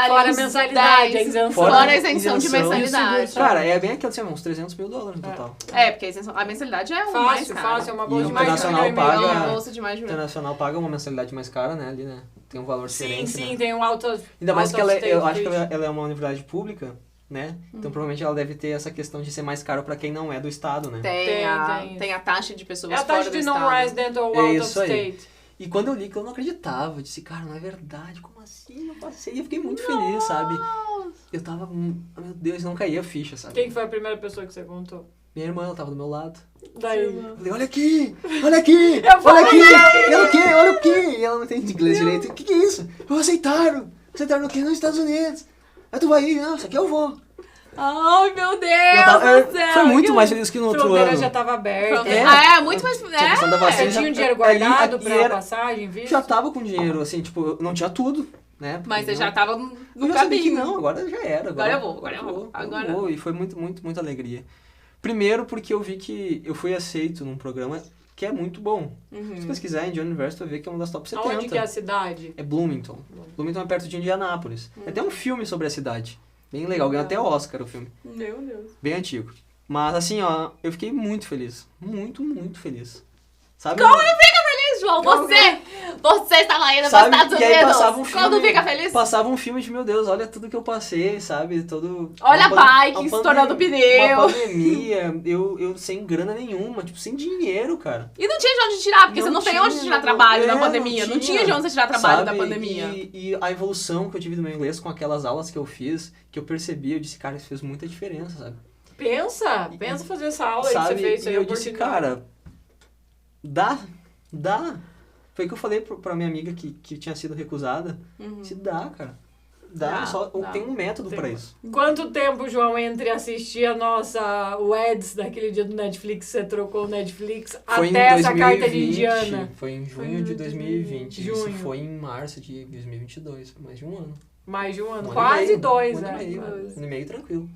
Fora a mensalidade, a isenção. Fora a isenção de mensalidade. Cara, é bem aquilo assim, uns $300 mil no total. É, porque a mensalidade é o mais Fácil, caro. fácil, é uma E bolsa o de mais de um internacional milhão e meio. paga- É uma bolsa de mais de O um milhão. internacional paga uma mensalidade mais cara, né, ali, né? Tem um valor Sim, diferente, sim, né? tem um alto. Ainda mais que eu acho que ela ela é uma universidade pública, né? Então provavelmente ela deve ter essa questão de ser mais caro pra quem não é do estado, né? Tem a taxa de pessoas é a fora taxa do de estado. non-resident ou É out of isso aí. state. E quando eu li que eu não acreditava, eu disse, cara, não é verdade, como assim? Eu passei e eu fiquei muito feliz, sabe? Eu tava, meu Deus, não caía a ficha, sabe? Quem foi a primeira pessoa que você contou? Minha irmã, ela tava do meu lado. Daí. Eu falei, olha aqui, olha aqui, Eu falei, olha aqui, e ela o quê, olha o quê? E ela não entende inglês direito. O que é isso? Eu aceitaram o quê? Nos Estados Unidos. Aí tu vai ir, não, isso aqui eu vou. Ai, meu Deus do céu. Foi muito que mais feliz que no A outro fronteira ano. já tava aberta. Muito mais... Tinha a questão da vacina. Tinha um dinheiro Ali, guardado e pra era- passagem, visto? Já tava com dinheiro, assim, tipo, eu não tinha tudo, né? Mas você Não- já tava Eu no já sabia que caminho. não, agora já era. Agora eu vou, agora eu vou. E foi muita alegria. Primeiro porque eu vi que eu fui aceito num programa que é muito bom. Se pesquisar em Indiana University, vai ver que é uma das top 70. Aonde que é a cidade? É Bloomington. Bloomington é perto de Indianápolis. É até um filme sobre a cidade. Bem legal, ganhou até Oscar o filme. Meu Deus. Bem antigo. Mas assim, ó, eu fiquei muito feliz. Muito feliz. Sabe? Como não fica feliz, João? Você estava indo para os Sabe? Estados E aí Unidos. passava um filme. Quando fica feliz? Passava um filme de, meu Deus, olha tudo que eu passei, sabe? Todo. Olha a uma bike uma estourando pandem- pneu. Uma pandemia, eu sem grana nenhuma, tipo, sem dinheiro, cara. E não tinha de onde tirar, porque você não tem onde tinha, tirar trabalho na não pandemia. Não tinha de onde você tirar trabalho na pandemia. E a evolução que eu tive do meu inglês com aquelas aulas que eu fiz, que eu percebi, eu disse, cara, isso fez muita diferença, sabe? Pensa fazer essa aula aí que você Sabe? fez. E eu disse, cara, dá. Foi o que eu falei pra minha amiga que tinha sido recusada. Se dá, cara. Dá. Tem um método pra isso. Quanto tempo, João, entre assistir o Eds daquele dia do Netflix, você trocou o Netflix, Foi até em essa 2020, carta de Indiana? Foi em junho de 2020. Isso Junho. foi em março de 2022. Foi mais de um ano. Mais de um ano, Um ano e quase meio, dois, um ano né? e meio, um ano e meio tranquilo.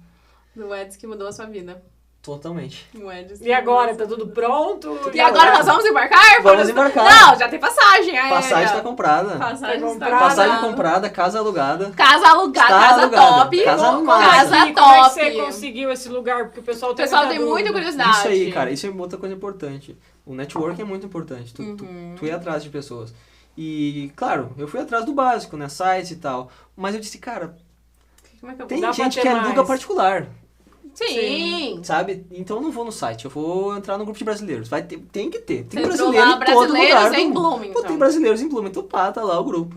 No Eds que mudou a sua vida. Totalmente. No Eds. E agora, tá tudo pronto? E agora nós vamos embarcar? Vamos embarcar. Não, já tem passagem aérea. Passagem tá comprada. Passagem Tá tá comprada. Passagem comprada, casa alugada. Casa alugada, Está casa alugada. top. Casa Como arrumada. Casa assim? Como é que top. você conseguiu esse lugar? Porque o pessoal O pessoal tem muita curiosidade. Isso aí, cara, isso é outra coisa importante. O networking é muito importante. Tu ir atrás de pessoas. E, claro, eu fui atrás do básico, né? Sites e tal. Mas eu disse, cara, Como é que eu tem Dá pra gente ter que aluga mais. particular, Sim. sabe? Então eu não vou no site, eu vou entrar no grupo de brasileiros. Tem que ter. Tem Você entrou brasileiro lá, em todo brasileiros lugar. em do mundo. Bloomington. Pô, tem brasileiros em Bloomington, pá, tá lá o grupo.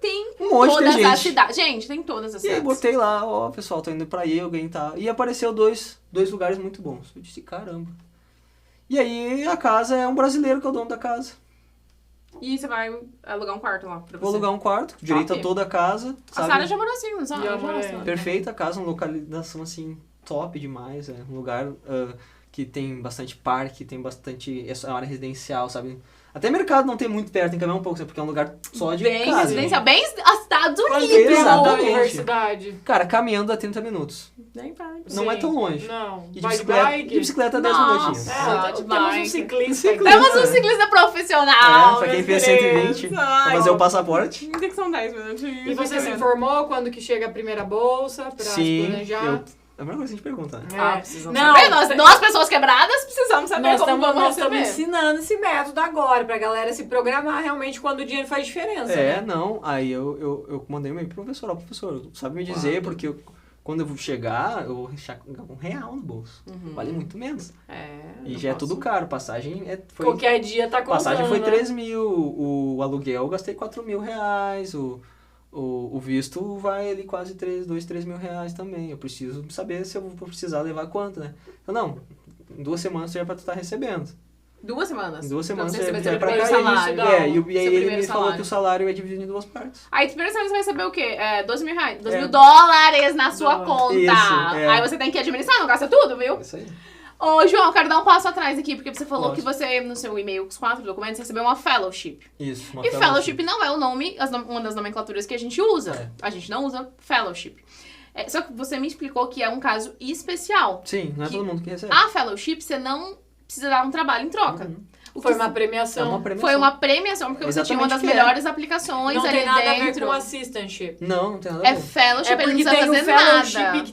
Tem Um monte de todas gente. as cidades. Gente, tem todas as E aí cidades. botei lá, ó, pessoal, tô indo pra alguém e tal. E apareceu dois lugares muito bons. Eu disse, caramba. E aí a casa é um brasileiro que é o dono da casa. E você vai alugar um quarto lá pra você. Vou alugar um quarto, direito a toda a casa, A sabe? Sara já morou assim, não sabe? Já Já morei. morou. Perfeita a casa, uma localização assim top demais, é um lugar que tem bastante parque, tem bastante área residencial, sabe? Até mercado não tem muito perto, tem que caminhar um pouco, sabe? Porque é um lugar só de Bem casa. residencial, bem Estados Quanto Unidos. tempo da Exatamente. universidade? Cara, caminhando dá 30 minutos. Nem vai. Não é tão longe. Não. E de Vai bicicleta, bike? de bicicleta 10 Nossa. minutinhos. Ah, de Temos um bike. ciclista. Temos um ciclista profissional. Pra quem meu fez Deus. 120, pra Ai, fazer o passaporte. Tem que são 10 minutinhos. E você se informou quando que chega a primeira bolsa pra se Sim, planejar? é a primeira coisa que a gente pergunta, né? Ah, É. precisam Não, saber. Nós, pessoas quebradas, precisamos saber Nós como estamos vamos receber. ensinando esse método agora pra galera se programar realmente quando o dinheiro faz diferença. né? Não, aí eu mandei um e-mail pro professor, ó, professor, sabe me dizer, porque quando eu chegar, eu vou deixar R$1 no bolso. Vale muito menos. E não já é posso. tudo caro, passagem foi... Qualquer dia tá contando, Passagem foi né? 3 mil, o aluguel eu gastei 4 mil reais, o visto vai ali quase 2, 3 mil reais também. Eu preciso saber se eu vou precisar levar quanto, né? Então, não, em 2 semanas você já vai estar recebendo. 2 semanas. Em 2 semanas Então, você você já vai vai receber pra o primeiro cá. salário. E aí Seu ele primeiro me falou salário. que o salário é dividido em 2 partes. Aí, primeiro você vai receber o quê? 12 mil reais. 2 É. mil dólares na sua conta. Isso, é. Aí você tem que administrar, não gasta tudo, viu? Isso aí. Ô, João, eu quero dar um passo atrás aqui, porque você falou Pode. que você, no seu e-mail com os 4 documentos, recebeu uma fellowship. Isso. uma E fellowship não é o nome, uma das nomenclaturas que a gente usa. É. A gente não usa fellowship. Só que você me explicou que é um caso especial. Sim, não é que- todo mundo que recebe. A fellowship, você não precisa dar um trabalho em troca. O Foi que uma premiação. É uma premiação. Foi uma premiação, porque você tinha uma das Exatamente o que é. melhores aplicações Não ali tem nada a ver dentro. com assistantship. Não tem nada a É ver. fellowship, É ele não porque precisa tem o fazer fellowship nada. que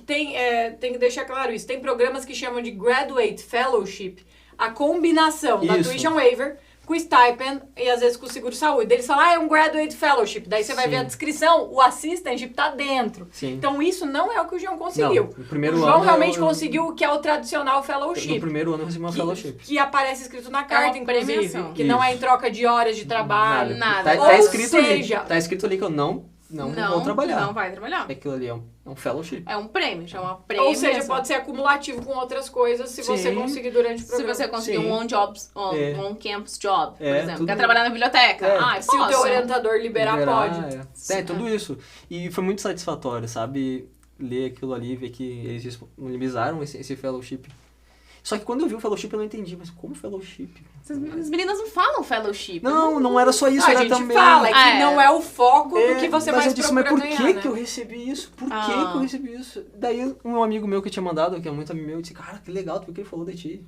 tem que deixar claro isso. Tem programas que chamam de graduate fellowship. A combinação da Isso. tuition waiver com o stipend e às vezes com o seguro-saúde. Eles falam, é um graduate fellowship. Daí você vai Sim. ver a descrição, o assistantship tá dentro. Sim. Então isso não é o que o João conseguiu. Não, no primeiro o João ano realmente eu- conseguiu o que é o tradicional No fellowship. primeiro ano eu recebi uma fellowship. Que aparece escrito na carta, uma inclusive. premiação. Que não é em Isso. troca de horas de trabalho. Nada. Tá Ou escrito seja- ali. Tá escrito ali que eu não não vou trabalhar. Não vai trabalhar. Aquilo ali é um fellowship. É um prêmio, chama prêmio. Ou seja, pode ser acumulativo com outras coisas se você Sim. conseguir durante o Se programa. você conseguir Sim. um on-campus job, por É, exemplo. tudo- Quer trabalhar na biblioteca? É. Se o teu orientador liberar, pode. É, tudo isso. E foi muito satisfatório, sabe? Ler aquilo ali, ver que eles disponibilizaram esse fellowship. Só que quando eu vi o fellowship eu não entendi, mas como fellowship? As meninas não falam fellowship. Não era só isso, A era gente também... fala, é que É. não é o foco do que você mas mais eu disse, procura mas por ganhar, que né? que eu recebi isso? Por que Ah. que eu recebi isso? Daí um amigo meu que tinha mandado, que é muito amigo meu, disse, cara, que legal, porque ele falou de ti.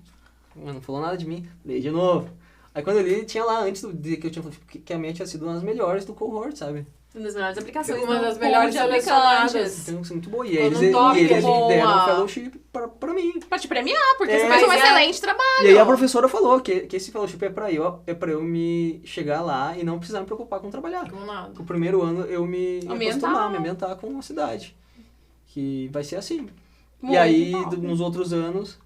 Mas não falou nada de mim. Leio de novo. Aí quando eu li, tinha lá, antes do dia que eu tinha falado que a minha tinha sido uma das melhores do cohort, sabe? Uma das melhores aplicações. Uma do das pool melhores de selecionadas. aplicantes. Então, isso é muito bom. E Tô eles, no top, e eles boa. deram um fellowship pra mim. Pra te premiar, porque É. você fez um Mas é- excelente trabalho. E aí a professora falou que esse fellowship é pra eu me chegar lá e não precisar me preocupar com trabalhar. Com nada. O primeiro ano eu me Ambientar. me ambientar com a cidade. Que vai ser assim. Muito e aí, bom. nos outros anos,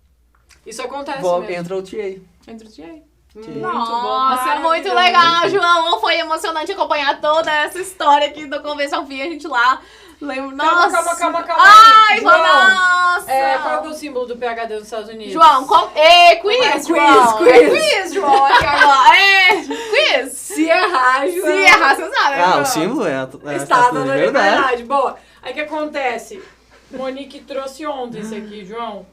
Isso acontece mesmo. entra o TA. Entre os dias. Muito Nossa, bom. muito maravilhoso. legal, João. Foi emocionante acompanhar toda essa história aqui do começo ao fim. A gente lá lembra. Nossa. Calma. Ai, João, nossa. qual que é o símbolo do PhD dos Estados Unidos? João, quiz, João. quiz. É quiz, João. Aqui agora. Quiz. Se errar, João. Se errar, você sabe, Ah, João. o símbolo é a Estátua Estátua da de Liberdade. Liberdade. Boa. Aí o que acontece? Monique trouxe ontem isso aqui, João.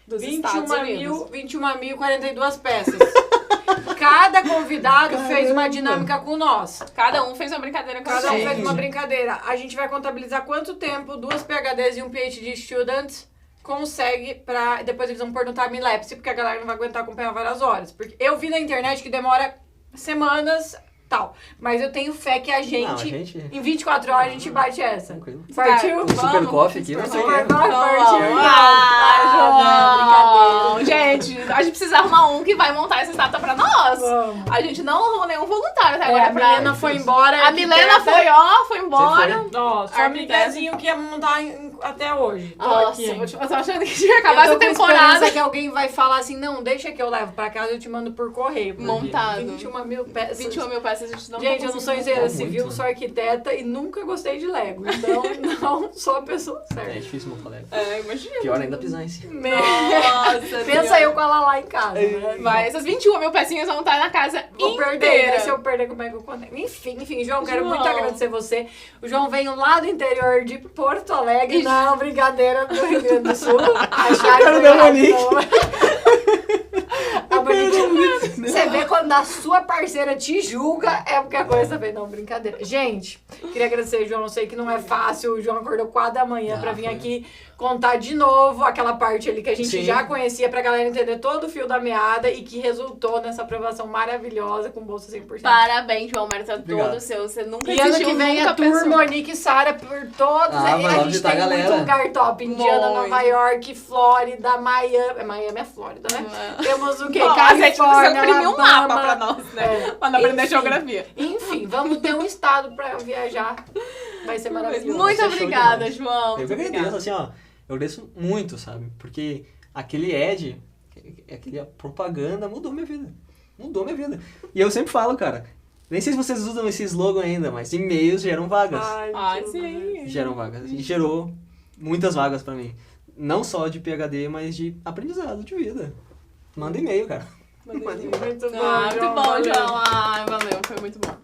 Dos Estados Unidos. 21.042 peças. Cada convidado fez uma dinâmica com nós. Cada um fez uma brincadeira com a Cada um gente. fez uma brincadeira. A gente vai contabilizar quanto tempo 2 PhDs e um PhD students consegue pra... Depois eles vão pôr no time-lapse, porque a galera não vai aguentar acompanhar várias horas. Porque eu vi na internet que demora semanas, tal. Mas eu tenho fé que a gente, Não, a gente- em 24 horas, a gente bate essa. Tranquilo. Partiu? O Super Coffee aqui, Super não Coffee, sei. partiu. Ah, Brincadeira. gente, a gente precisa arrumar um que vai montar essa estátua pra nós. Vamos. A gente não arrumou nenhum voluntário até agora A pra... Milena foi embora. A Milena foi embora. Nossa, só Miguelzinho que ia montar até hoje. Tô Nossa, aqui, eu hein? tô achando que a gente vai acabar essa Eu tô com temporada. esperança que alguém vai falar assim, não, deixa que eu levo pra casa e eu te mando por correio. porque Montado. 21 mil peças. 21 mil peças a gente não Gente, tá eu não sou conseguindo engenheira montar civil, muito, sou arquiteta e nunca gostei de Lego. Então, não sou a pessoa É certa. difícil montar Lego. É, imagina. Pior ainda pisar em cima. Nossa, Pensa eu com ela lá em casa, né? Mas essas 21 mil pecinhas vão estar na casa Vou perder, inteira. né? Se eu perder, como é que eu conecto? Enfim, João, quero João. muito agradecer você. O João veio lá do interior de Porto Alegre, não, brincadeira, do Rio Grande do Sul. Achar que Cara foi da errado, Monique. não. A Monique, você vê quando a sua parceira te julga, é porque a coisa vem, não, brincadeira. Gente, queria agradecer, João, eu sei que não é fácil, o João acordou 4 da manhã pra vir foi. aqui contar de novo aquela parte ali que a gente Sim. já conhecia, pra galera entender todo o fio da meada e que resultou nessa aprovação maravilhosa com bolsa 100%. Parabéns, João, mérito Obrigado. todo seu. Você nunca E ano desistiu, que vem nunca a Tour pensou. Monique e Sara por todos. Ah, vai lá a gente visitar tem a muito galera. lugar top. Indiana, Muito. Nova York, Flórida, Miami. Miami é Flórida, né? Temos o quê? Nossa, a gente precisa Califórnia, imprimir um Alabama. mapa pra nós, né? É. Pra não aprender Enfim. geografia. Enfim, vamos ter um estado pra viajar. Vai ser maravilhoso. Muito Você é show obrigada, demais. João. Eu que Muito agradeço, obrigada. assim, ó. Eu agradeço muito, sabe? Porque aquele ad, aquela propaganda mudou minha vida. Mudou minha vida. E eu sempre falo, cara, nem sei se vocês usam esse slogan ainda, mas e-mails geram vagas. Ai, sim. Geram vagas. E gerou muitas vagas pra mim. Não só de PhD, mas de aprendizado de vida. Manda e-mail, cara. Manda e-mail. Muito bom, Ah, muito João, bom, valeu. João. Ai, valeu, foi muito bom.